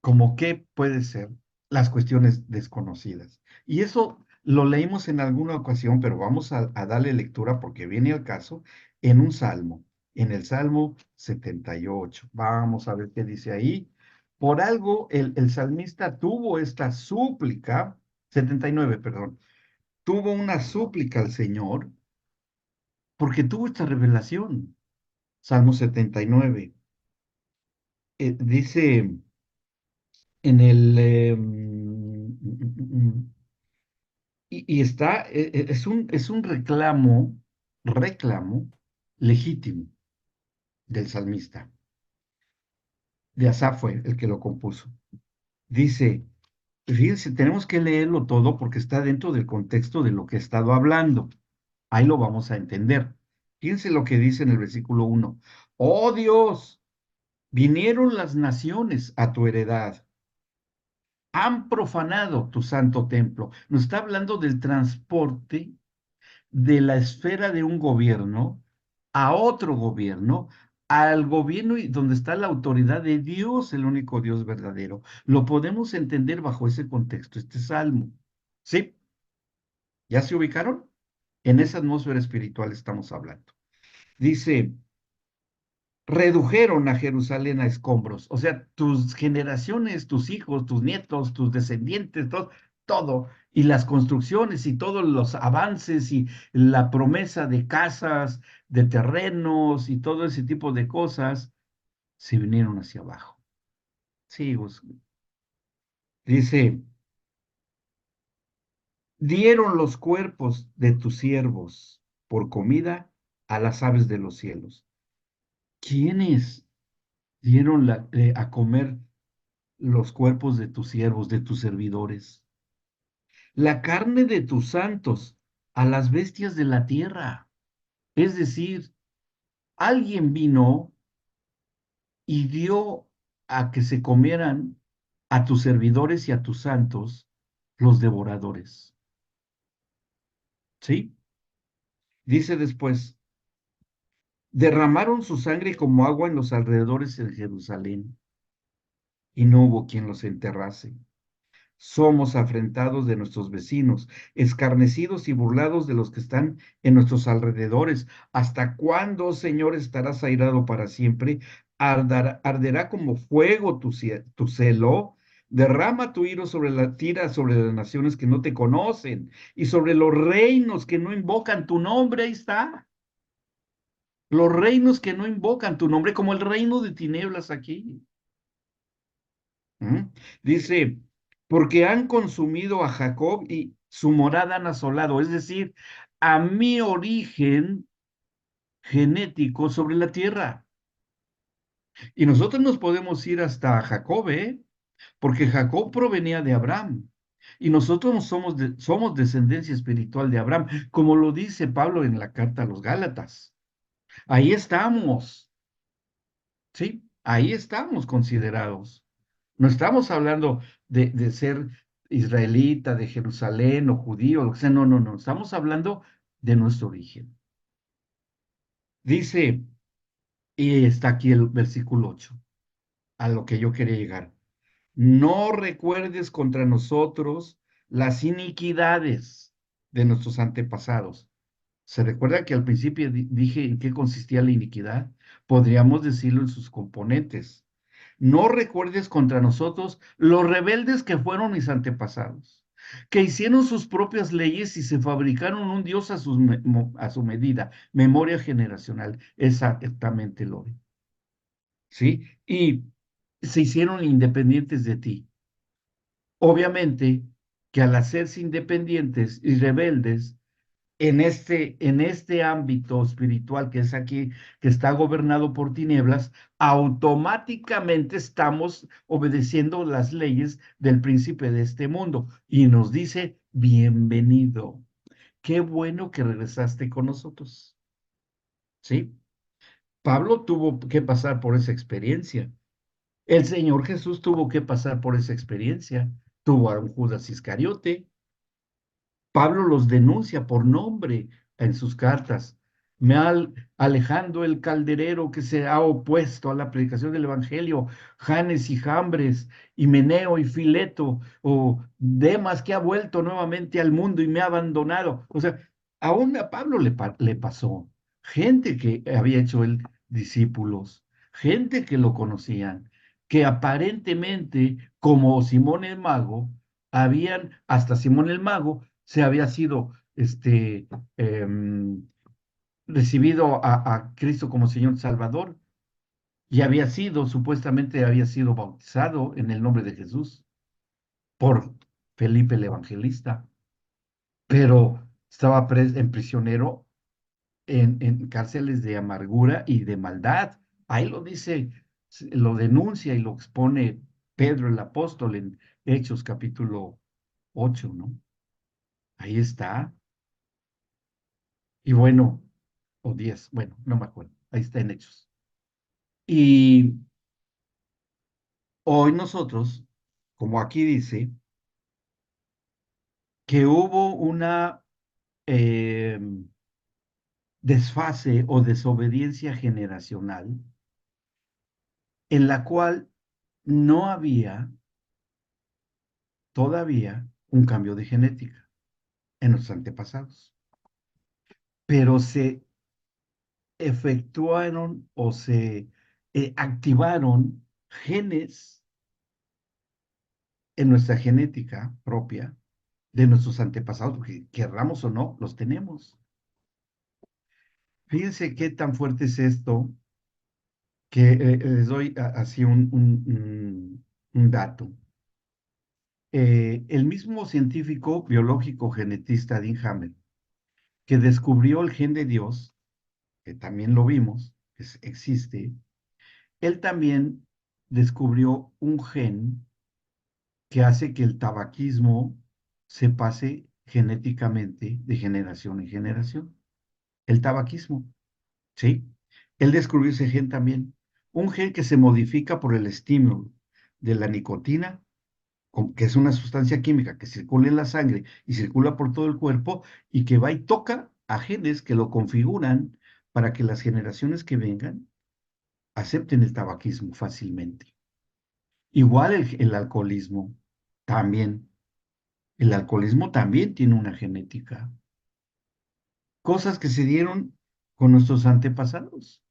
como qué puede ser las cuestiones desconocidas. Y eso lo leímos en alguna ocasión, pero vamos a darle lectura porque viene al caso en un salmo, en el Salmo 78. Vamos a ver qué dice ahí. Por algo el salmista tuvo esta súplica, 79, perdón, tuvo una súplica al Señor porque tuvo esta revelación. Salmo 79. Dice en el y está, es un reclamo legítimo del salmista. De Asaf fue el que lo compuso. Dice, fíjense, tenemos que leerlo todo porque está dentro del contexto de lo que he estado hablando. Ahí lo vamos a entender. Fíjense lo que dice en el versículo 1. Oh Dios, vinieron las naciones a tu heredad, han profanado tu santo templo. Nos está hablando del transporte de la esfera de un gobierno a otro gobierno, al gobierno donde está la autoridad de Dios, el único Dios verdadero. Lo podemos entender bajo ese contexto, este salmo. ¿Sí? ¿Ya se ubicaron? En esa atmósfera espiritual estamos hablando. Dice, redujeron a Jerusalén a escombros. O sea, tus generaciones, tus hijos, tus nietos, tus descendientes, todo, y las construcciones y todos los avances y la promesa de casas, de terrenos y todo ese tipo de cosas, se vinieron hacia abajo. Sí, dice. dieron los cuerpos de tus siervos por comida a las aves de los cielos. ¿Quiénes dieron a comer los cuerpos de tus siervos, de tus servidores? La carne de tus santos a las bestias de la tierra. Es decir, alguien vino y dio a que se comieran a tus servidores y a tus santos los devoradores. ¿Sí? Dice después, derramaron su sangre como agua en los alrededores de Jerusalén, y no hubo quien los enterrase. Somos afrentados de nuestros vecinos, escarnecidos y burlados de los que están en nuestros alrededores. ¿Hasta cuándo, Señor, estarás airado para siempre? Arderá como fuego tu celo. Derrama tu ira sobre la tira sobre las naciones que no te conocen y sobre los reinos que no invocan tu nombre. Ahí está. Los reinos que no invocan tu nombre, como el reino de tinieblas aquí. ¿Mm? Dice, porque han consumido a Jacob y su morada han asolado, es decir, a mi origen genético sobre la tierra. Y nosotros nos podemos ir hasta Jacob, ¿eh? Porque Jacob provenía de Abraham. Y nosotros somos descendencia espiritual de Abraham, como lo dice Pablo en la carta a los Gálatas. Ahí estamos, ¿sí? Ahí estamos considerados. No estamos hablando de ser israelita, de Jerusalén o judío, lo que sea, no, no, no, estamos hablando de nuestro origen. Dice, y está aquí el versículo 8, a lo que yo quería llegar. No recuerdes contra nosotros las iniquidades de nuestros antepasados. ¿Se recuerda que al principio dije en qué consistía la iniquidad? Podríamos decirlo en sus componentes. No recuerdes contra nosotros los rebeldes que fueron mis antepasados, que hicieron sus propias leyes y se fabricaron un Dios a su medida, memoria generacional, exactamente lo vi, ¿sí? Y se hicieron independientes de ti. Obviamente que al hacerse independientes y rebeldes, en este ámbito espiritual que es aquí, que está gobernado por tinieblas, automáticamente estamos obedeciendo las leyes del príncipe de este mundo y nos dice, bienvenido, qué bueno que regresaste con nosotros, ¿sí? Pablo tuvo que pasar por esa experiencia. El Señor Jesús tuvo que pasar por esa experiencia. Tuvo a un Judas Iscariote. Pablo los denuncia por nombre en sus cartas. Alejandro el calderero que se ha opuesto a la predicación del Evangelio, Janes y Jambres, Himeneo y Fileto, o Demas que ha vuelto nuevamente al mundo y me ha abandonado. O sea, aún a Pablo le pasó. Gente que había hecho él discípulos, gente que lo conocían, que aparentemente, como Simón el Mago, hasta Simón el Mago, se había sido em, recibido a Cristo como Señor Salvador y supuestamente había sido bautizado en el nombre de Jesús por Felipe el Evangelista, pero estaba en prisionero en cárceles de amargura y de maldad. Ahí lo dice, lo denuncia y lo expone Pedro el apóstol en Hechos capítulo 8, ¿no? Ahí está. Y bueno, o 10, bueno, no me acuerdo, ahí está en Hechos. Y hoy nosotros, como aquí dice, que hubo una eh, desfase o desobediencia generacional en la cual no había todavía un cambio de genética en los antepasados, pero se efectuaron o se activaron genes en nuestra genética propia de nuestros antepasados, porque querramos o no, los tenemos. Fíjense qué tan fuerte es esto, que les doy así un dato. el mismo científico biológico genetista Dean Hammer, que descubrió el gen de Dios, que también lo vimos, existe, él también descubrió un gen que hace que el tabaquismo se pase genéticamente de generación en generación. El tabaquismo, ¿sí? Él descubrió ese gen también. Un gen que se modifica por el estímulo de la nicotina, que es una sustancia química que circula en la sangre y circula por todo el cuerpo y que va y toca a genes que lo configuran para que las generaciones que vengan acepten el tabaquismo fácilmente. Igual el alcoholismo, también. El alcoholismo también tiene una genética. Cosas que se dieron con nuestros antepasados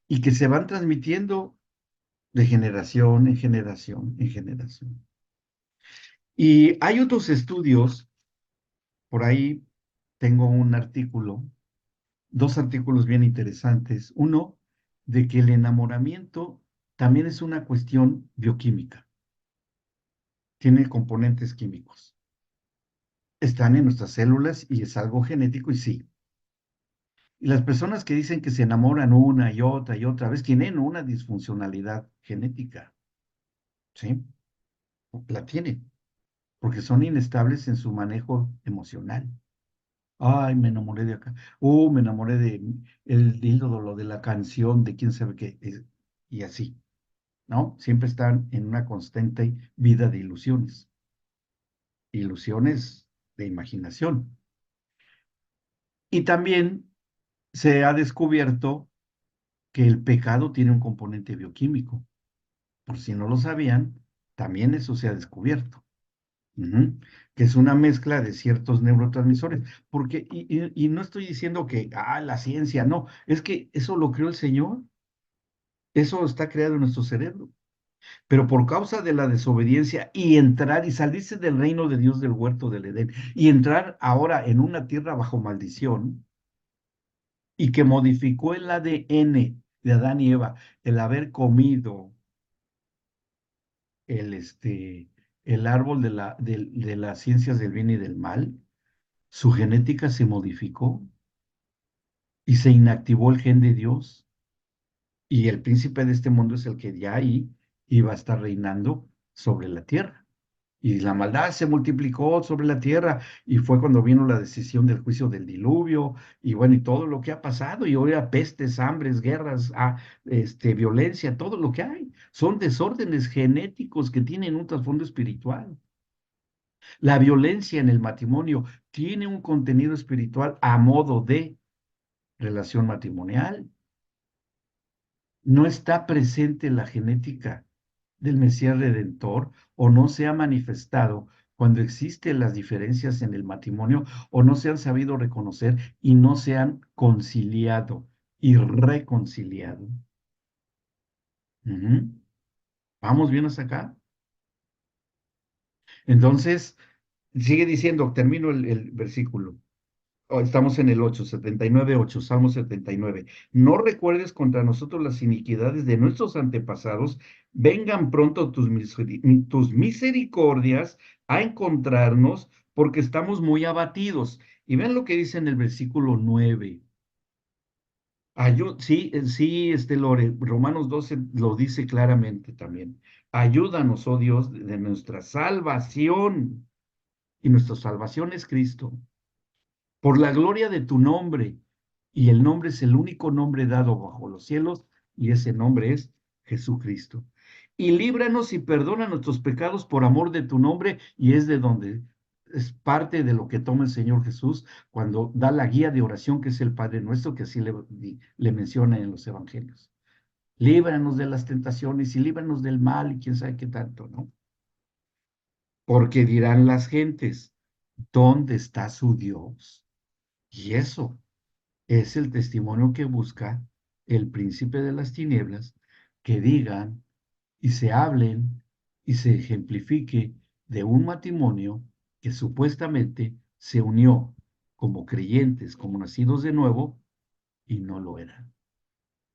y que se van transmitiendo de generación en generación en generación. Y hay otros estudios, por ahí tengo un artículo, dos artículos bien interesantes. Uno, de que el enamoramiento también es una cuestión bioquímica, tiene componentes químicos. Están en nuestras células y es algo genético y sí. Y las personas que dicen que se enamoran una y otra vez tienen una disfuncionalidad genética, ¿sí? La tienen, porque son inestables en su manejo emocional. Ay, me enamoré de acá. Me enamoré de el ídolo de la canción, de quién sabe qué. Y así, ¿no? Siempre están en una constante vida de ilusiones. Ilusiones de imaginación. Y también se ha descubierto que el pecado tiene un componente bioquímico. Por si no lo sabían, también eso se ha descubierto. Ujú. Que es una mezcla de ciertos neurotransmisores. Porque, y no estoy diciendo que, la ciencia, no, es que eso lo creó el Señor, eso está creado en nuestro cerebro. Pero por causa de la desobediencia y entrar y salirse del reino de Dios del huerto del Edén y entrar ahora en una tierra bajo maldición y que modificó el ADN de Adán y Eva, el haber comido el árbol de las ciencias del bien y del mal, su genética se modificó y se inactivó el gen de Dios. Y el príncipe de este mundo es el que ya ahí iba a estar reinando sobre la tierra. Y la maldad se multiplicó sobre la tierra y fue cuando vino la decisión del juicio del diluvio y bueno, y todo lo que ha pasado y ahora pestes, hambres, guerras, violencia, todo lo que hay. Son desórdenes genéticos que tienen un trasfondo espiritual. La violencia en el matrimonio tiene un contenido espiritual a modo de relación matrimonial. No está presente la genética del Mesías Redentor o no se ha manifestado cuando existen las diferencias en el matrimonio o no se han sabido reconocer y no se han conciliado y reconciliado. Ujú. ¿Vamos bien hasta acá? Entonces, sigue diciendo, termino el versículo. Estamos en el 8, 79, 8, Salmo 79. No recuerdes contra nosotros las iniquidades de nuestros antepasados, vengan pronto tus misericordias a encontrarnos, porque estamos muy abatidos. Y ven lo que dice en el versículo 9. Sí, sí, Lore, Romanos 12 lo dice claramente también. Ayúdanos, oh Dios, de nuestra salvación. Y nuestra salvación es Cristo por la gloria de tu nombre. Y el nombre es el único nombre dado bajo los cielos, y ese nombre es Jesucristo. Y líbranos y perdona nuestros pecados por amor de tu nombre, y es de donde es parte de lo que toma el Señor Jesús cuando da la guía de oración que es el Padre Nuestro, que así le menciona en los evangelios. Líbranos de las tentaciones y líbranos del mal y quién sabe qué tanto, ¿no? Porque dirán las gentes, ¿dónde está su Dios? Y eso es el testimonio que busca el príncipe de las tinieblas, que digan y se hablen y se ejemplifique de un matrimonio que supuestamente se unió como creyentes, como nacidos de nuevo, y no lo eran.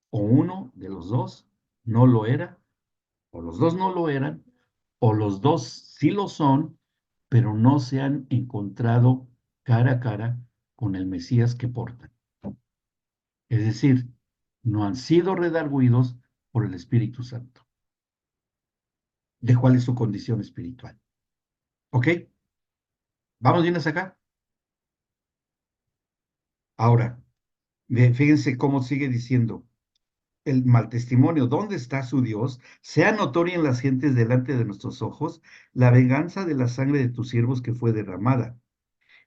O uno de los dos no lo era, o los dos no lo eran, o los dos sí lo son, pero no se han encontrado cara a cara con el Mesías que portan. Es decir, no han sido redarguidos por el Espíritu Santo. ¿De cuál es su condición espiritual? ¿Ok? ¿Vamos bien hasta acá? Ahora, fíjense cómo sigue diciendo el mal testimonio. ¿Dónde está su Dios? Sea notoria en las gentes delante de nuestros ojos la venganza de la sangre de tus siervos que fue derramada.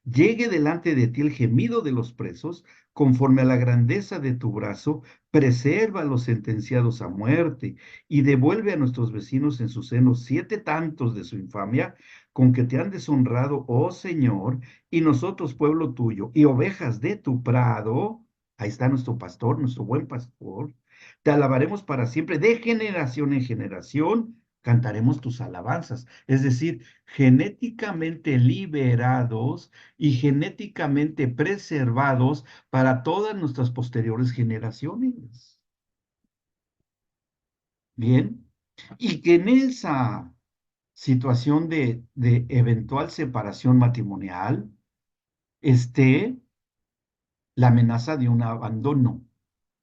Llegue delante de ti el gemido de los presos, conforme a la grandeza de tu brazo, preserva a los sentenciados a muerte y devuelve a nuestros vecinos en su seno 7 tantos de su infamia, con que te han deshonrado, oh Señor, y nosotros pueblo tuyo, y ovejas de tu prado. Ahí está nuestro pastor, nuestro buen pastor. Te alabaremos para siempre, de generación en generación, cantaremos tus alabanzas. Es decir, genéticamente liberados y genéticamente preservados para todas nuestras posteriores generaciones. Bien, y que en esa situación de eventual separación matrimonial esté la amenaza de un abandono,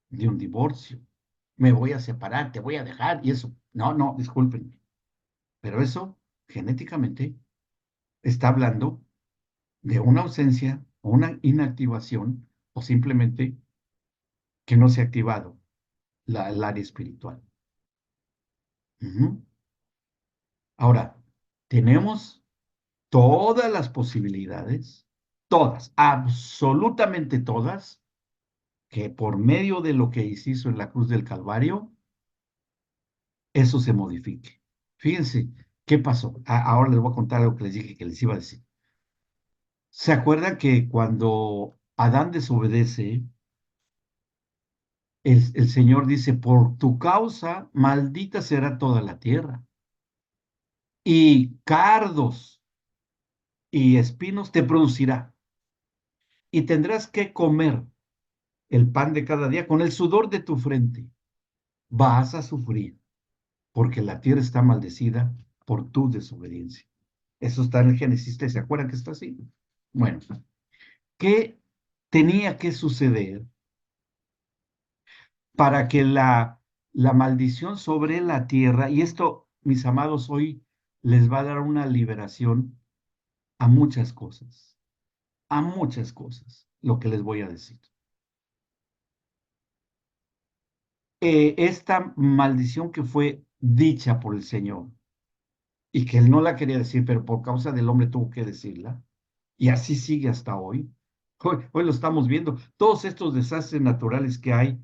de un divorcio. Me voy a separar, te voy a dejar y eso. No, no, discúlpenme, pero eso genéticamente está hablando de una ausencia o una inactivación o simplemente que no se ha activado el área espiritual. Ujú. Ahora, tenemos todas las posibilidades, todas, absolutamente todas, que por medio de lo que se hizo en la cruz del Calvario, eso se modifique. Fíjense, ¿qué pasó? Ahora les voy a contar algo que les dije que les iba a decir. ¿Se acuerdan que cuando Adán desobedece, el Señor dice, por tu causa, maldita será toda la tierra? Y cardos y espinos te producirá. Y tendrás que comer el pan de cada día con el sudor de tu frente. Vas a sufrir, porque la tierra está maldecida por tu desobediencia. Eso está en el Génesis 3. ¿Se acuerdan que está así? Bueno, ¿qué tenía que suceder para que la maldición sobre la tierra, y esto, mis amados, hoy les va a dar una liberación a muchas cosas, lo que les voy a decir. Esta maldición que fue dicha por el Señor y que él no la quería decir, pero por causa del hombre tuvo que decirla, y así sigue hasta hoy. Hoy lo estamos viendo. Todos estos desastres naturales que hay,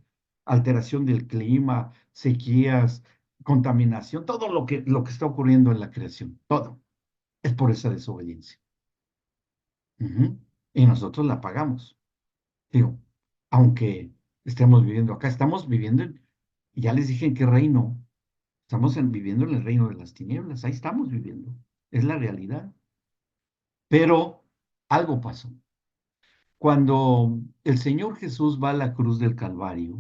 alteración del clima, sequías, contaminación, todo lo que está ocurriendo en la creación, todo es por esa desobediencia. Ujú. Y nosotros la pagamos. Digo, aunque estemos viviendo acá, estamos viviendo ya les dije en qué reino, estamos viviendo en el reino de las tinieblas, ahí estamos viviendo, es la realidad. Pero algo pasó. Cuando el Señor Jesús va a la cruz del Calvario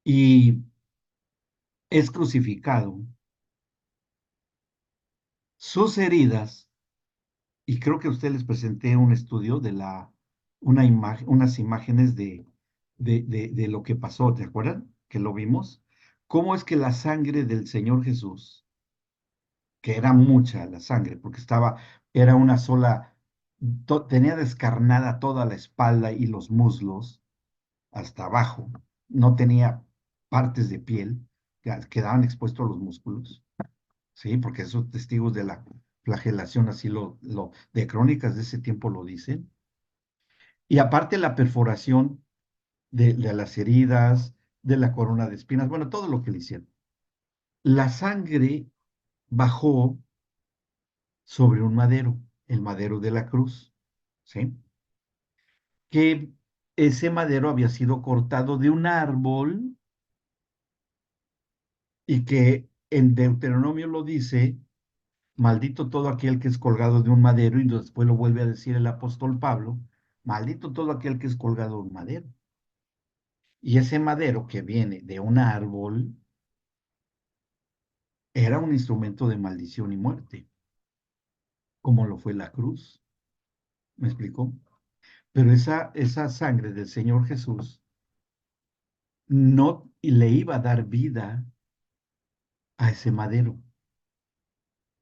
y es crucificado, sus heridas, y creo que a ustedes les presenté un estudio de unas imágenes de lo que pasó, ¿te acuerdan? Que lo vimos. ¿Cómo es que la sangre del Señor Jesús, que era mucha la sangre, porque era una sola, tenía descarnada toda la espalda y los muslos hasta abajo, no tenía partes de piel, quedaban expuestos los músculos, ¿sí? Porque esos testigos de la flagelación, así de crónicas de ese tiempo lo dicen. Y aparte la perforación de las heridas, de la corona de espinas, bueno, todo lo que le hicieron. La sangre bajó sobre un madero, el madero de la cruz, ¿sí? Que ese madero había sido cortado de un árbol y que en Deuteronomio lo dice, maldito todo aquel que es colgado de un madero, y después lo vuelve a decir el apóstol Pablo, maldito todo aquel que es colgado de un madero. Y ese madero que viene de un árbol era un instrumento de maldición y muerte, como lo fue la cruz. ¿Me explicó? Pero esa sangre del Señor Jesús no le iba a dar vida a ese madero,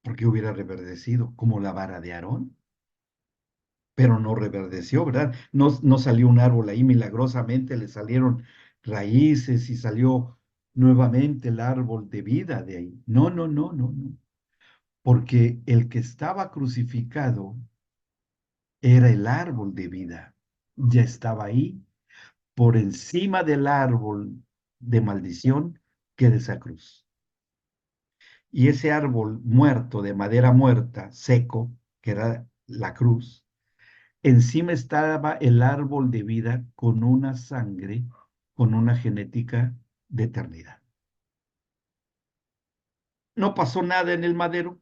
porque hubiera reverdecido como la vara de Aarón, pero no reverdeció, ¿verdad? No, no salió un árbol ahí milagrosamente, le salieron raíces y salió nuevamente el árbol de vida de ahí. No, no, no, no, no, porque el que estaba crucificado era el árbol de vida, ya estaba ahí por encima del árbol de maldición que de esa cruz. Y ese árbol muerto, de madera muerta, seco, que era la cruz, encima estaba el árbol de vida con una sangre, con una genética de eternidad. No pasó nada en el madero,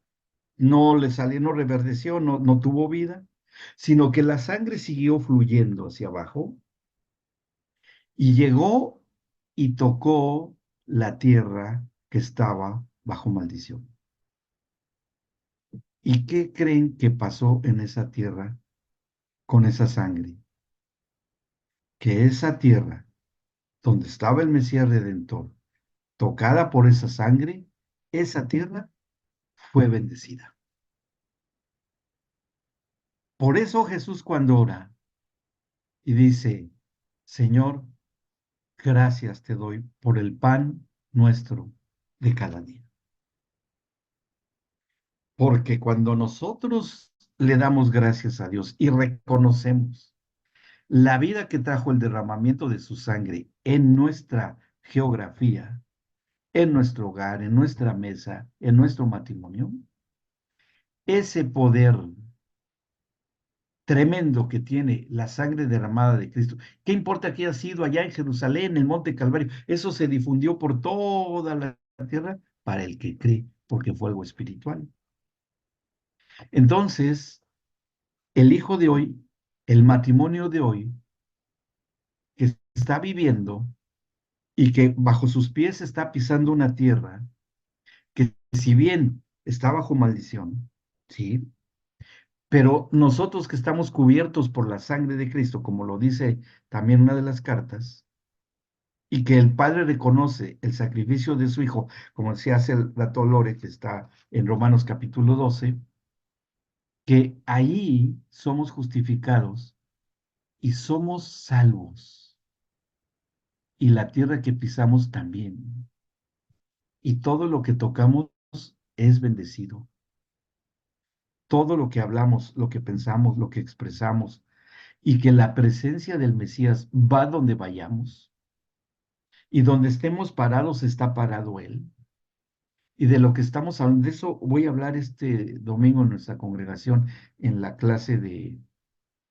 no le salió, no reverdeció, no, no tuvo vida, sino que la sangre siguió fluyendo hacia abajo y llegó y tocó la tierra que estaba bajo maldición. ¿Y qué creen que pasó en esa tierra con esa sangre? Que esa tierra donde estaba el Mesías Redentor, tocada por esa sangre, esa tierra fue bendecida. Por eso Jesús cuando ora y dice, Señor, gracias te doy por el pan nuestro de cada día. Porque cuando nosotros le damos gracias a Dios y reconocemos la vida que trajo el derramamiento de su sangre en nuestra geografía, en nuestro hogar, en nuestra mesa, en nuestro matrimonio, ese poder tremendo que tiene la sangre derramada de Cristo. ¿Qué importa que haya sido allá en Jerusalén, en el Monte Calvario? Eso se difundió por toda la tierra para el que cree, porque fue algo espiritual. Entonces, el hijo de hoy, el matrimonio de hoy, que está viviendo y que bajo sus pies está pisando una tierra que si bien está bajo maldición, ¿sí? Pero nosotros que estamos cubiertos por la sangre de Cristo, como lo dice también una de las cartas, y que el Padre reconoce el sacrificio de su Hijo, como decía hace el rato Lore, que está en Romanos capítulo 12, que ahí somos justificados y somos salvos, y la tierra que pisamos también, y todo lo que tocamos es bendecido. Todo lo que hablamos, lo que pensamos, lo que expresamos, y que la presencia del Mesías va donde vayamos, y donde estemos parados está parado Él. Y de lo que estamos hablando, de eso voy a hablar este domingo en nuestra congregación, en la clase de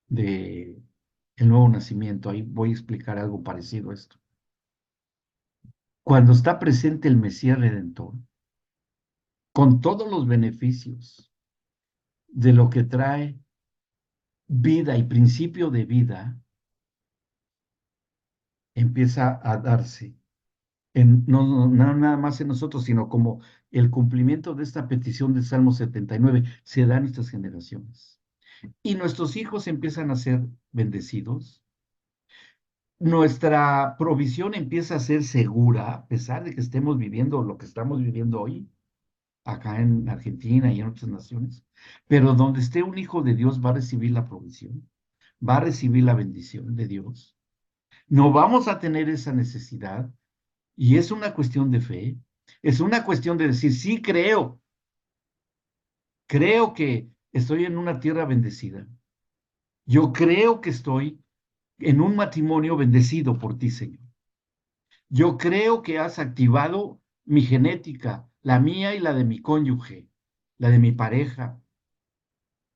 el nuevo nacimiento. Ahí voy a explicar algo parecido a esto. Cuando está presente el Mesías Redentor, con todos los beneficios de lo que trae vida y principio de vida, empieza a darse no nada más en nosotros, sino como el cumplimiento de esta petición del Salmo 79 se da en nuestras generaciones. Y nuestros hijos empiezan a ser bendecidos. Nuestra provisión empieza a ser segura, a pesar de que estemos viviendo lo que estamos viviendo hoy, acá en Argentina y en otras naciones. Pero donde esté un hijo de Dios va a recibir la provisión, va a recibir la bendición de Dios. No vamos a tener esa necesidad. Y es una cuestión de fe, es una cuestión de decir, sí creo que estoy en una tierra bendecida. Yo creo que estoy en un matrimonio bendecido por ti, Señor. Yo creo que has activado mi genética, la mía y la de mi cónyuge, la de mi pareja.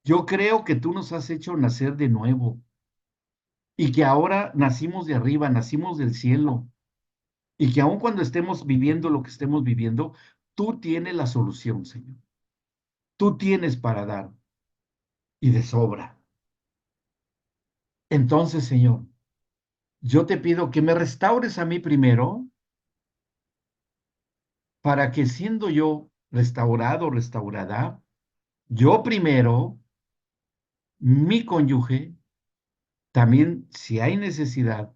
Yo creo que tú nos has hecho nacer de nuevo y que ahora nacimos de arriba, nacimos del cielo y que aun cuando estemos viviendo lo que estemos viviendo, tú tienes la solución, Señor. Tú tienes para dar y de sobra. Entonces, Señor, yo te pido que me restaures a mí primero para que siendo yo restaurado, restaurada, yo primero, mi cónyuge, también si hay necesidad,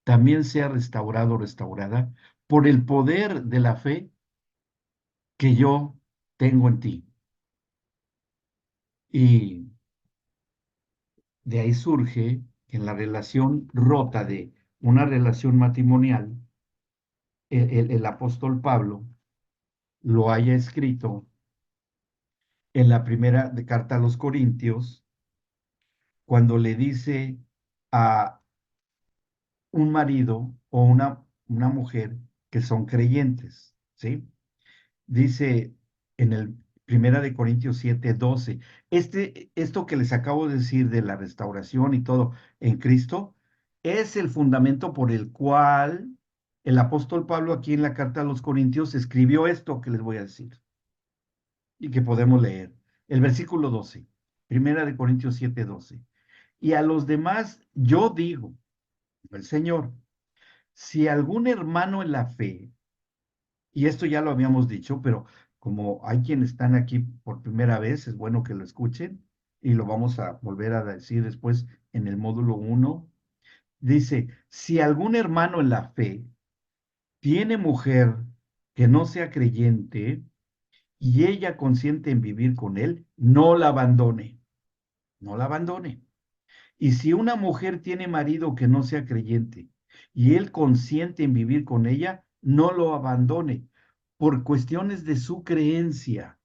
también sea restaurado, restaurada por el poder de la fe que yo tengo en ti. Y de ahí surge que en la relación rota de una relación matrimonial, el apóstol Pablo lo haya escrito en la primera de carta a los Corintios, cuando le dice a un marido o una mujer que son creyentes, ¿sí? Dice en el Primera de Corintios 7:12, esto que les acabo de decir de la restauración y todo en Cristo, es el fundamento por el cual el apóstol Pablo aquí en la carta a los Corintios escribió esto que les voy a decir y que podemos leer. El versículo 12, Primera de Corintios 7:12. Y a los demás yo digo, el Señor, si algún hermano en la fe, y esto ya lo habíamos dicho, pero como hay quienes están aquí por primera vez, es bueno que lo escuchen y lo vamos a volver a decir después en el módulo 1. Dice, si algún hermano en la fe tiene mujer que no sea creyente y ella consiente en vivir con él, no la abandone, no la abandone. Y si una mujer tiene marido que no sea creyente y él consiente en vivir con ella, no lo abandone por cuestiones de su creencia.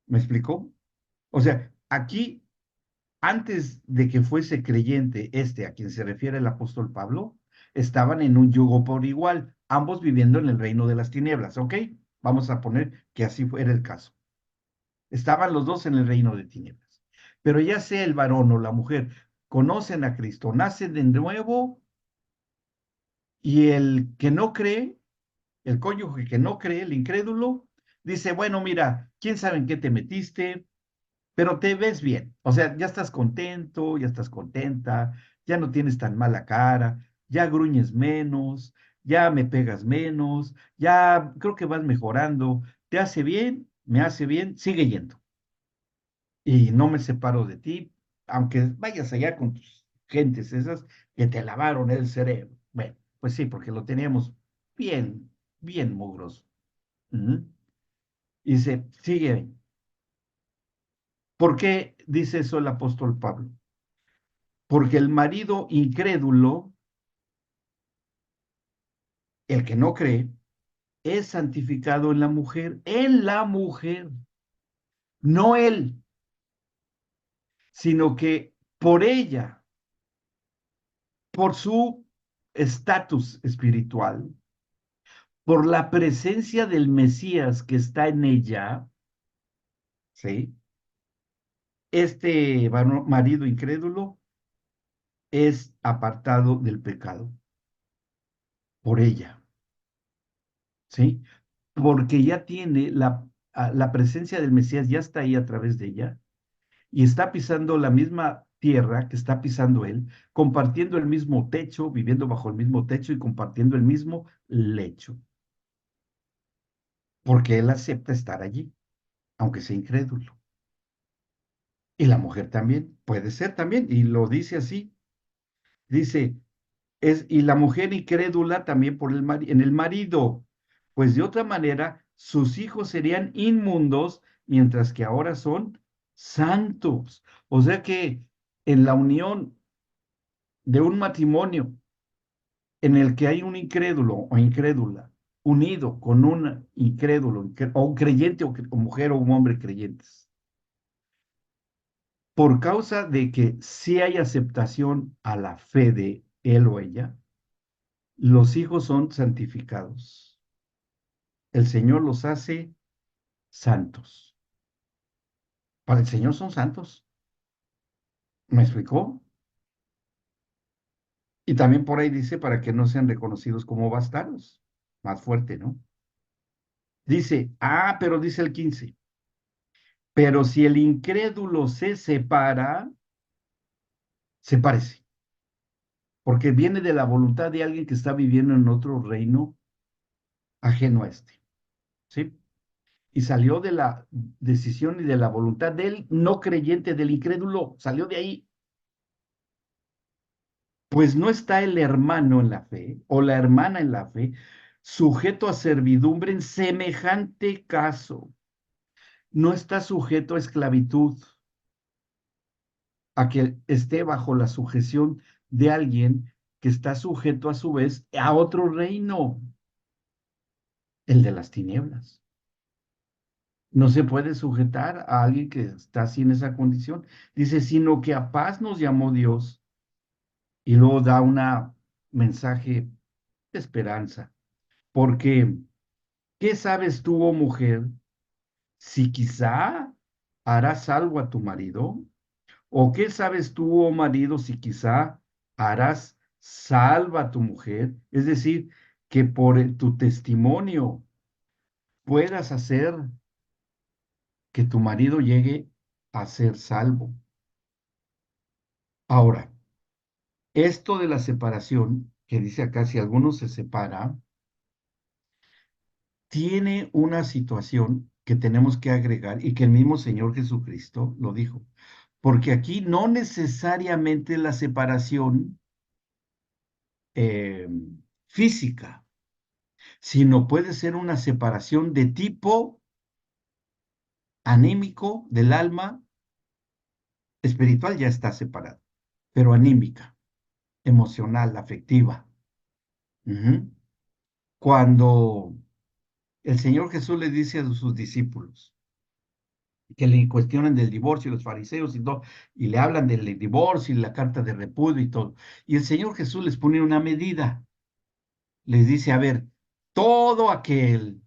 ¿Me explicó? O sea, aquí, antes de que fuese creyente a quien se refiere el apóstol Pablo, estaban en un yugo por igual, ambos viviendo en el reino de las tinieblas, ¿ok? Vamos a poner que así fuera el caso. Estaban los dos en el reino de tinieblas. Pero ya sea el varón o la mujer, conocen a Cristo, nacen de nuevo y el que no cree, el cónyuge que no cree, el incrédulo, dice, bueno, mira, quién sabe en qué te metiste, pero te ves bien. O sea, ya estás contento, ya estás contenta, ya no tienes tan mala cara, ya gruñes menos, ya me pegas menos, ya creo que vas mejorando, te hace bien, me hace bien, sigue yendo. Y no me separo de ti, aunque vayas allá con tus gentes esas que te lavaron el cerebro. Bueno, pues sí, porque lo teníamos bien, bien mugroso. Ujú. Y dice, sigue. ¿Por qué dice eso el apóstol Pablo? Porque el marido incrédulo, el que no cree, es santificado en la mujer, no él, sino que por ella, por su estatus espiritual, por la presencia del Mesías que está en ella, ¿sí? Este marido incrédulo es apartado del pecado por ella, ¿sí? Porque ya tiene la presencia del Mesías, ya está ahí a través de ella y está pisando la misma tierra que está pisando él, compartiendo el mismo techo, viviendo bajo el mismo techo y compartiendo el mismo lecho, porque él acepta estar allí, aunque sea incrédulo. Y la mujer también, puede ser también, y lo dice así, dice, y la mujer incrédula también en el marido, pues de otra manera sus hijos serían inmundos, mientras que ahora son santos. O sea que en la unión de un matrimonio en el que hay un incrédulo o incrédula unido con un incrédulo o un creyente o mujer o un hombre creyentes, por causa de que si hay aceptación a la fe de él o ella, los hijos son santificados. El Señor los hace santos. Para el Señor son santos. ¿Me explicó? Y también por ahí dice para que no sean reconocidos como bastardos. Más fuerte, ¿no? Dice, pero dice el 15, pero si el incrédulo se separa, se parece, porque viene de la voluntad de alguien que está viviendo en otro reino ajeno a este, ¿sí? y salió de la decisión y de la voluntad del no creyente, del incrédulo, salió de ahí. Pues no está el hermano en la fe o la hermana en la fe sujeto a servidumbre en semejante caso. No está sujeto a esclavitud, a que esté bajo la sujeción de alguien que está sujeto a su vez a otro reino, el de las tinieblas. No se puede sujetar a alguien que está así en esa condición. Dice, sino que a paz nos llamó Dios y luego da un mensaje de esperanza. Porque, ¿qué sabes tú, oh mujer, si quizá harás algo a tu marido? ¿O qué sabes tú, oh marido, si quizá harás salva a tu mujer? Es decir, que por tu testimonio puedas hacer que tu marido llegue a ser salvo. Ahora, esto de la separación, que dice acá, si alguno se separa, tiene una situación que tenemos que agregar y que el mismo Señor Jesucristo lo dijo. Porque aquí no necesariamente la separación eh, física, sino puede ser una separación de tipo anímico del alma, espiritual ya está separado, pero anímica, emocional, afectiva. Ujú. Cuando el Señor Jesús le dice a sus discípulos que le cuestionan del divorcio, los fariseos y todo, y le hablan del divorcio y la carta de repudio y todo, y el Señor Jesús les pone una medida, les dice, a ver, todo aquel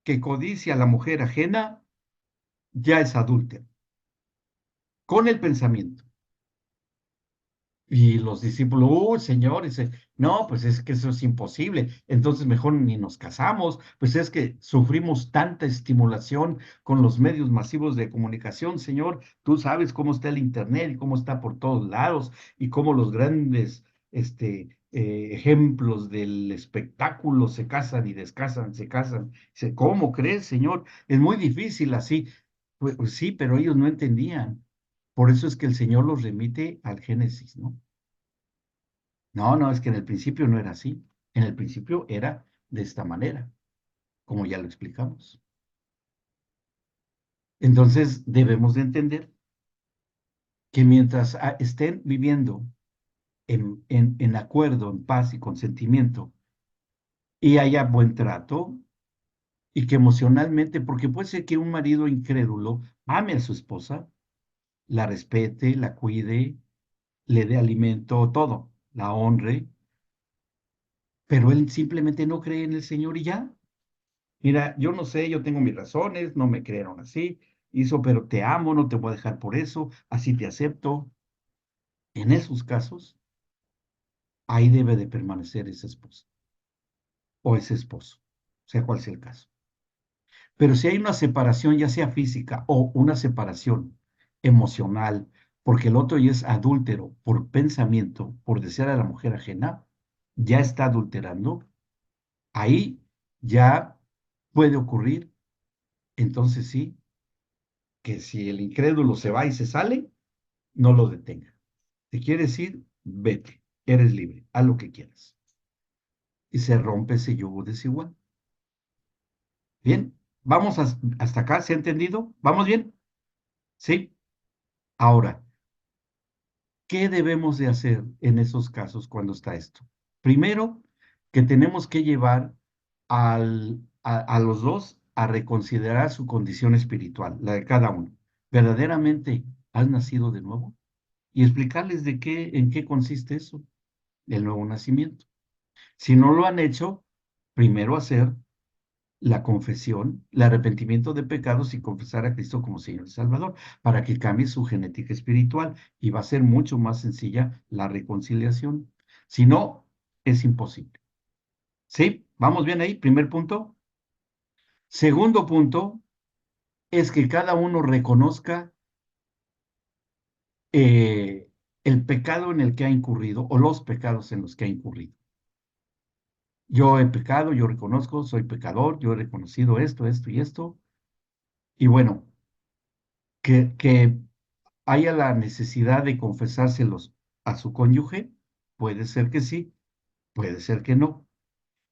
que codicia a la mujer ajena ya es adúltero, con el pensamiento. Y los discípulos, Señor, dice, no, pues es que eso es imposible, entonces mejor ni nos casamos, pues es que sufrimos tanta estimulación con los medios masivos de comunicación, Señor, tú sabes cómo está el Internet y cómo está por todos lados y cómo los grandes ejemplos del espectáculo se casan y descasan, se casan. Dice, ¿cómo crees, Señor? Es muy difícil así. Pues sí, pero ellos no entendían. Por eso es que el Señor los remite al Génesis, ¿no? No, no, es que en el principio no era así. En el principio era de esta manera, como ya lo explicamos. Entonces debemos de entender que mientras estén viviendo en acuerdo, en paz y consentimiento, y haya buen trato, y que emocionalmente, porque puede ser que un marido incrédulo ame a su esposa, la respete, la cuide, le dé alimento, todo, la honre, pero él simplemente no cree en el Señor y ya. Mira, yo no sé, yo tengo mis razones, no me creyeron así, hizo, pero te amo, no te voy a dejar por eso, así te acepto. En esos casos, ahí debe de permanecer esa esposa o ese esposo, sea cual sea el caso. Pero si hay una separación, ya sea física o una separación emocional, porque el otro ya es adúltero por pensamiento, por desear a la mujer ajena, ya está adulterando, ahí ya puede ocurrir, entonces sí, que si el incrédulo se va y se sale, no lo detenga. ¿Te quieres ir? Vete, eres libre, haz lo que quieras. Y se rompe ese yugo desigual. Bien, vamos hasta acá, ¿se ha entendido? ¿Vamos bien? Sí. Ahora, ¿qué debemos de hacer en esos casos cuando está esto? Primero, que tenemos que llevar a los dos a reconsiderar su condición espiritual, la de cada uno. ¿Verdaderamente has nacido de nuevo? Y explicarles en qué consiste eso, el nuevo nacimiento. Si no lo han hecho, primero hacer la confesión, el arrepentimiento de pecados y confesar a Cristo como Señor y Salvador, para que cambie su genética espiritual y va a ser mucho más sencilla la reconciliación. Si no, es imposible. ¿Sí? ¿Vamos bien ahí? Primer punto. Segundo punto es que cada uno reconozca eh, el pecado en el que ha incurrido o los pecados en los que ha incurrido. Yo he pecado, yo reconozco, soy pecador, yo he reconocido esto, esto y esto. Y bueno, que haya la necesidad de confesárselos a su cónyuge, puede ser que sí, puede ser que no.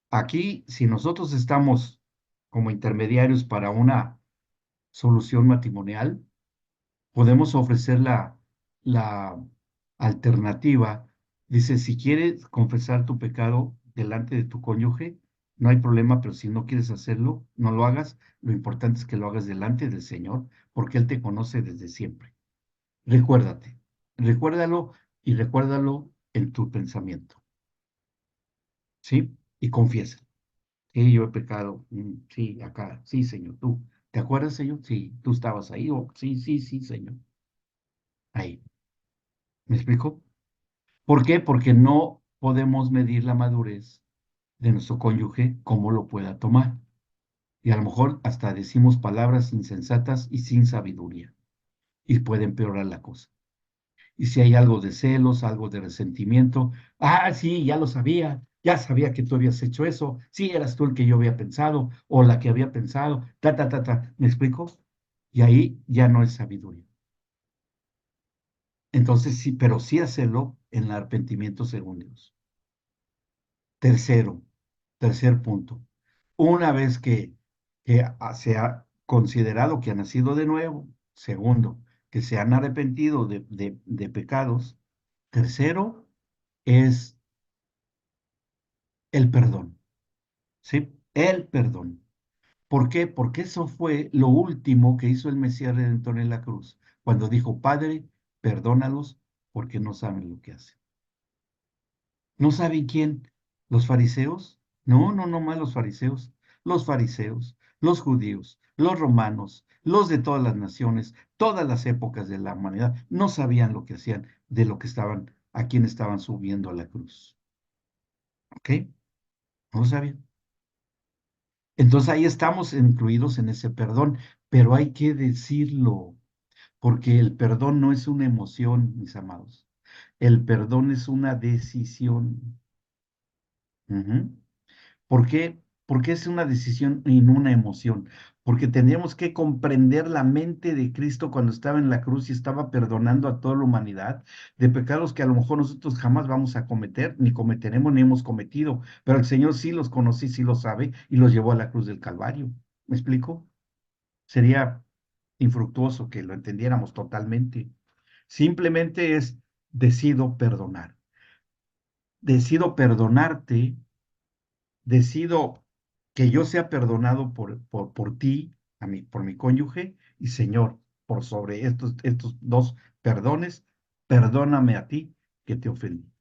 Aquí, si nosotros estamos como intermediarios para una solución matrimonial, podemos ofrecer la alternativa. Dice, si quieres confesar tu pecado delante de tu cónyuge, no hay problema, pero si no quieres hacerlo, no lo hagas. Lo importante es que lo hagas delante del Señor, porque Él te conoce desde siempre. Recuérdate, recuérdalo y recuérdalo en tu pensamiento, ¿sí? Y confiesa. Sí, yo he pecado. Sí, acá. Sí, Señor. ¿Tú te acuerdas, Señor? Sí, tú estabas ahí. Oh, sí, sí, sí, Señor. Ahí. ¿Me explico? ¿Por qué? Porque no podemos medir la madurez de nuestro cónyuge, cómo lo pueda tomar. Y a lo mejor hasta decimos palabras insensatas y sin sabiduría. Y puede empeorar la cosa. Y si hay algo de celos, algo de resentimiento, sí, ya sabía que tú habías hecho eso, sí, eras tú el que yo había pensado, o la que había pensado, ¿me explico? Y ahí ya no es sabiduría. Entonces sí, pero sí hacerlo en el arrepentimiento según Dios. Tercero, tercer punto. Una vez que se ha considerado que ha nacido de nuevo, segundo, que se han arrepentido de pecados, tercero es el perdón, ¿sí? El perdón. ¿Por qué? Porque eso fue lo último que hizo el Mesías Redentor en la cruz, cuando dijo, Padre, perdónalos porque no saben lo que hacen. ¿No saben quién? ¿Los fariseos? No, no, no más los fariseos. Los fariseos, los judíos, los romanos, los de todas las naciones, todas las épocas de la humanidad, no sabían lo que hacían de lo que estaban, a quién estaban subiendo a la cruz. ¿Ok? No lo sabían. Entonces ahí estamos incluidos en ese perdón, pero hay que decirlo, porque el perdón no es una emoción, mis amados. El perdón es una decisión. Ujú. ¿Por qué? Porque es una decisión y no una emoción. Porque tendríamos que comprender la mente de Cristo cuando estaba en la cruz y estaba perdonando a toda la humanidad de pecados que a lo mejor nosotros jamás vamos a cometer, ni cometeremos, ni hemos cometido. Pero el Señor sí los conoce, sí los sabe y los llevó a la cruz del Calvario. ¿Me explico? Sería infructuoso que lo entendiéramos totalmente. Simplemente es decido perdonar. Decido perdonarte, decido que yo sea perdonado por ti, por mi cónyuge, y Señor, por sobre estos dos perdones, perdóname a ti que te ofendí.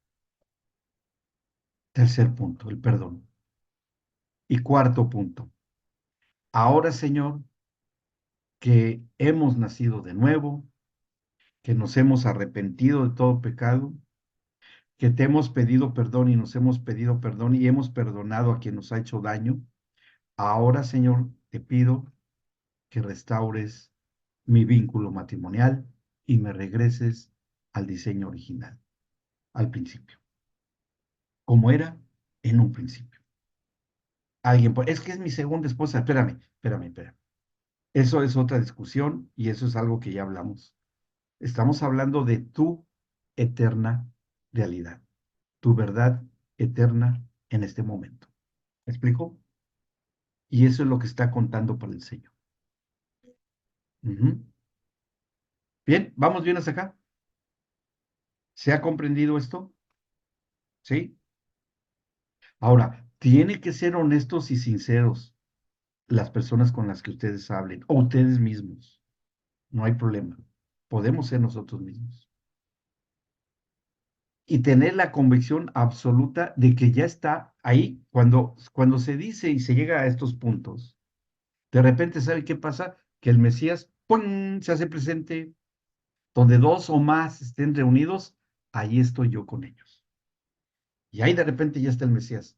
Tercer punto, el perdón. Y cuarto punto, ahora Señor, que hemos nacido de nuevo, que nos hemos arrepentido de todo pecado, que te hemos pedido perdón y nos hemos pedido perdón y hemos perdonado a quien nos ha hecho daño, ahora Señor, te pido que restaures mi vínculo matrimonial y me regreses al diseño original, al principio, como era en un principio. Alguien, es que es mi segunda esposa, espérame. Eso es otra discusión y eso es algo que ya hablamos. Estamos hablando de tu eterna realidad, tu verdad eterna en este momento. ¿Me explico? Y eso es lo que está contando para el Señor. Ujú. Bien, ¿vamos bien hasta acá? ¿Se ha comprendido esto? ¿Sí? Ahora, tiene que ser honestos y sinceros las personas con las que ustedes hablen, o ustedes mismos. No hay problema. Podemos ser nosotros mismos. Y tener la convicción absoluta de que ya está ahí cuando se dice y se llega a estos puntos. De repente, ¿sabe qué pasa? Que el Mesías, ¡pum!, se hace presente donde dos o más estén reunidos, ahí estoy yo con ellos. Y ahí de repente ya está el Mesías.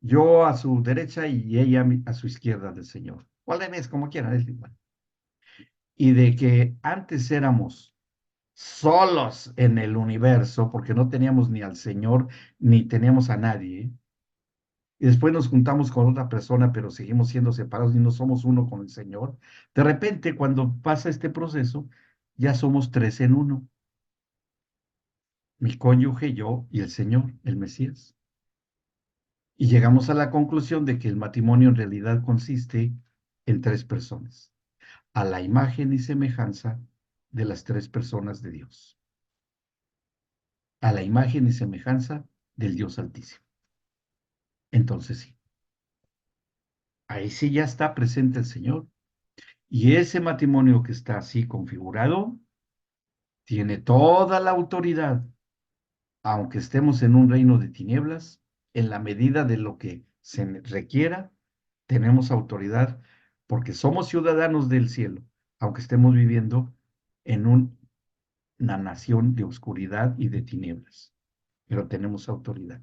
Yo a su derecha y ella a su izquierda del Señor. O al revés, como quieran, es igual. Y de que antes éramos solos en el universo, porque no teníamos ni al Señor, ni teníamos a nadie, y después nos juntamos con otra persona, pero seguimos siendo separados y no somos uno con el Señor. De repente, cuando pasa este proceso, ya somos tres en uno, mi cónyuge, yo y el Señor, el Mesías. Y llegamos a la conclusión de que el matrimonio en realidad consiste en tres personas, a la imagen y semejanza de las tres personas de Dios, a la imagen y semejanza del Dios Altísimo. Entonces sí, ahí sí ya está presente el Señor. Y ese matrimonio que está así configurado tiene toda la autoridad, aunque estemos en un reino de tinieblas, en la medida de lo que se requiera, tenemos autoridad porque somos ciudadanos del cielo, aunque estemos viviendo en una nación de oscuridad y de tinieblas, pero tenemos autoridad,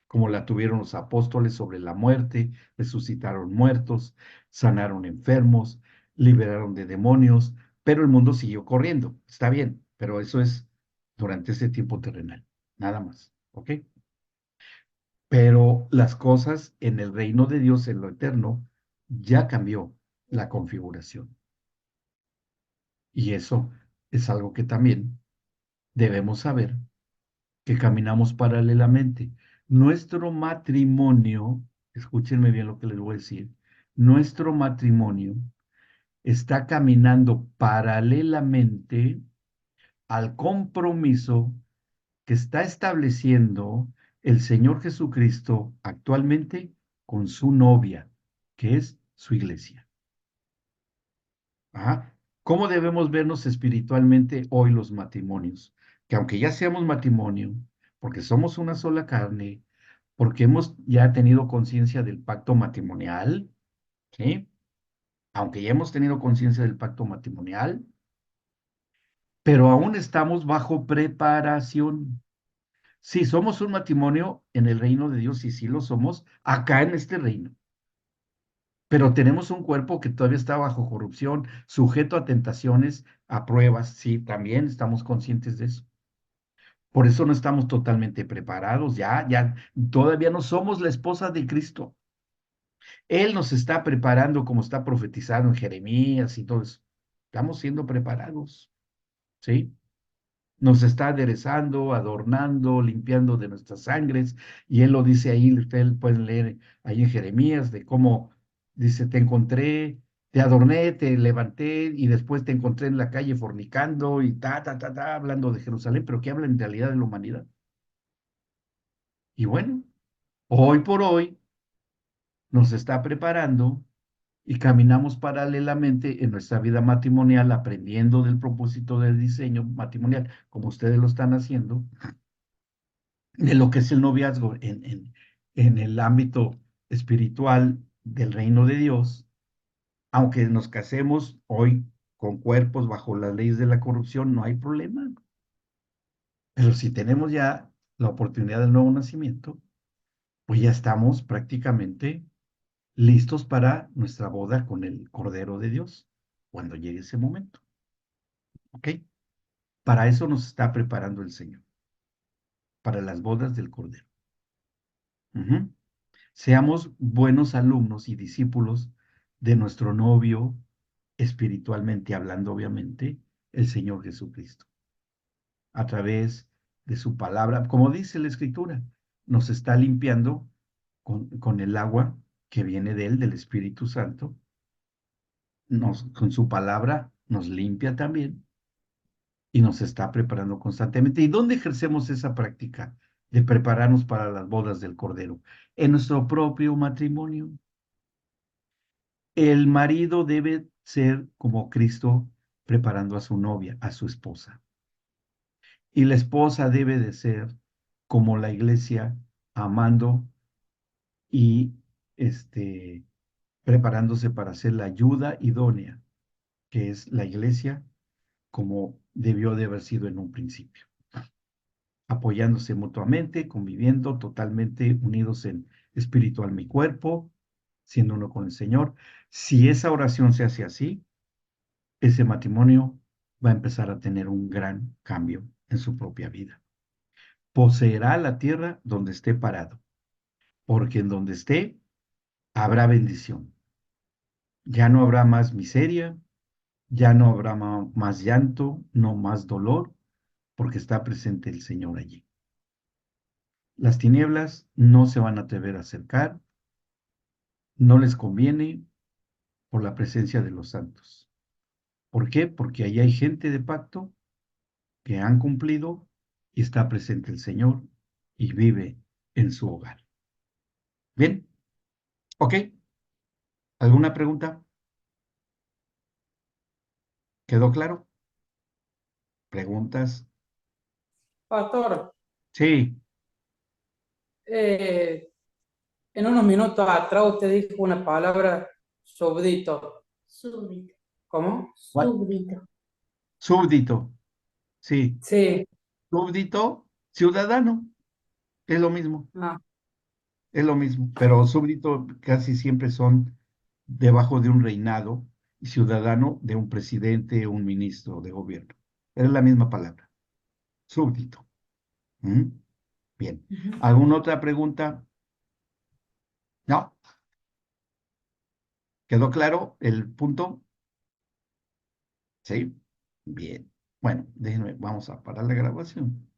como la tuvieron los apóstoles sobre la muerte, resucitaron muertos, sanaron enfermos, liberaron de demonios, pero el mundo siguió corriendo. Está bien, pero eso es durante ese tiempo terrenal, nada más, ¿ok? Pero las cosas en el reino de Dios, en lo eterno, ya cambió la configuración. Y eso es algo que también debemos saber, que caminamos paralelamente. Nuestro matrimonio, escúchenme bien lo que les voy a decir, nuestro matrimonio está caminando paralelamente al compromiso que está estableciendo el Señor Jesucristo actualmente con su novia, que es su iglesia. Ajá. ¿Cómo debemos vernos espiritualmente hoy los matrimonios? Que aunque ya seamos matrimonio, porque somos una sola carne, porque hemos ya tenido conciencia del pacto matrimonial, ¿sí? Aunque ya hemos tenido conciencia del pacto matrimonial, pero aún estamos bajo preparación. Sí, somos un matrimonio en el reino de Dios y sí lo somos acá en este reino, pero tenemos un cuerpo que todavía está bajo corrupción, sujeto a tentaciones, a pruebas, sí, también estamos conscientes de eso. Por eso no estamos totalmente preparados, ya, todavía no somos la esposa de Cristo. Él nos está preparando como está profetizado en Jeremías y todo eso. Estamos siendo preparados, ¿sí? Nos está aderezando, adornando, limpiando de nuestras sangres. Y él lo dice ahí, ustedes pueden leer ahí en Jeremías, de cómo dice, te encontré, te adorné, te levanté y después te encontré en la calle fornicando y hablando de Jerusalén, pero que habla en realidad de la humanidad. Y bueno, hoy por hoy nos está preparando y caminamos paralelamente en nuestra vida matrimonial, aprendiendo del propósito del diseño matrimonial, como ustedes lo están haciendo, de lo que es el noviazgo en el ámbito espiritual del reino de Dios, aunque nos casemos hoy con cuerpos bajo las leyes de la corrupción, no hay problema. Pero si tenemos ya la oportunidad del nuevo nacimiento, pues ya estamos prácticamente listos para nuestra boda con el Cordero de Dios, cuando llegue ese momento. ¿Ok? Para eso nos está preparando el Señor, para las bodas del Cordero. Ujú. Seamos buenos alumnos y discípulos de nuestro novio, espiritualmente hablando, obviamente, el Señor Jesucristo, a través de su palabra. Como dice la Escritura, nos está limpiando con el agua que viene de él, del Espíritu Santo. Con su palabra nos limpia también y nos está preparando constantemente. ¿Y dónde ejercemos esa práctica de prepararnos para las bodas del Cordero? En nuestro propio matrimonio. El marido debe ser como Cristo preparando a su novia, a su esposa. Y la esposa debe de ser como la iglesia, amando y preparándose para ser la ayuda idónea, que es la iglesia, como debió de haber sido en un principio, apoyándose mutuamente, conviviendo totalmente unidos en espíritu, alma y cuerpo, siendo uno con el Señor. Si esa oración se hace así, ese matrimonio va a empezar a tener un gran cambio en su propia vida. Poseerá la tierra donde esté parado porque en donde esté habrá bendición. Ya no habrá más miseria, ya no habrá más llanto, no más dolor, porque está presente el Señor allí. Las tinieblas no se van a atrever a acercar, no les conviene por la presencia de los santos. ¿Por qué? Porque allí hay gente de pacto que han cumplido y está presente el Señor y vive en su hogar. Bien, ok. ¿Alguna pregunta? ¿Quedó claro? ¿Preguntas? Pastor, Sí. eh, en unos minutos atrás usted dijo una palabra súbdito. Súbdito. ¿Cómo? ¿Cuál? Súbdito. Súbdito. Sí. Sí. Súbdito, ciudadano. Es lo mismo. Ah, Es lo mismo. Pero súbdito casi siempre son debajo de un reinado y ciudadano de un presidente, un ministro de gobierno. Es la misma palabra. Súbdito. ¿Mm? Bien. Ujú. ¿Alguna otra pregunta? ¿No? ¿Quedó claro el punto? Sí. Bien. Bueno, déjenme, vamos a parar la grabación.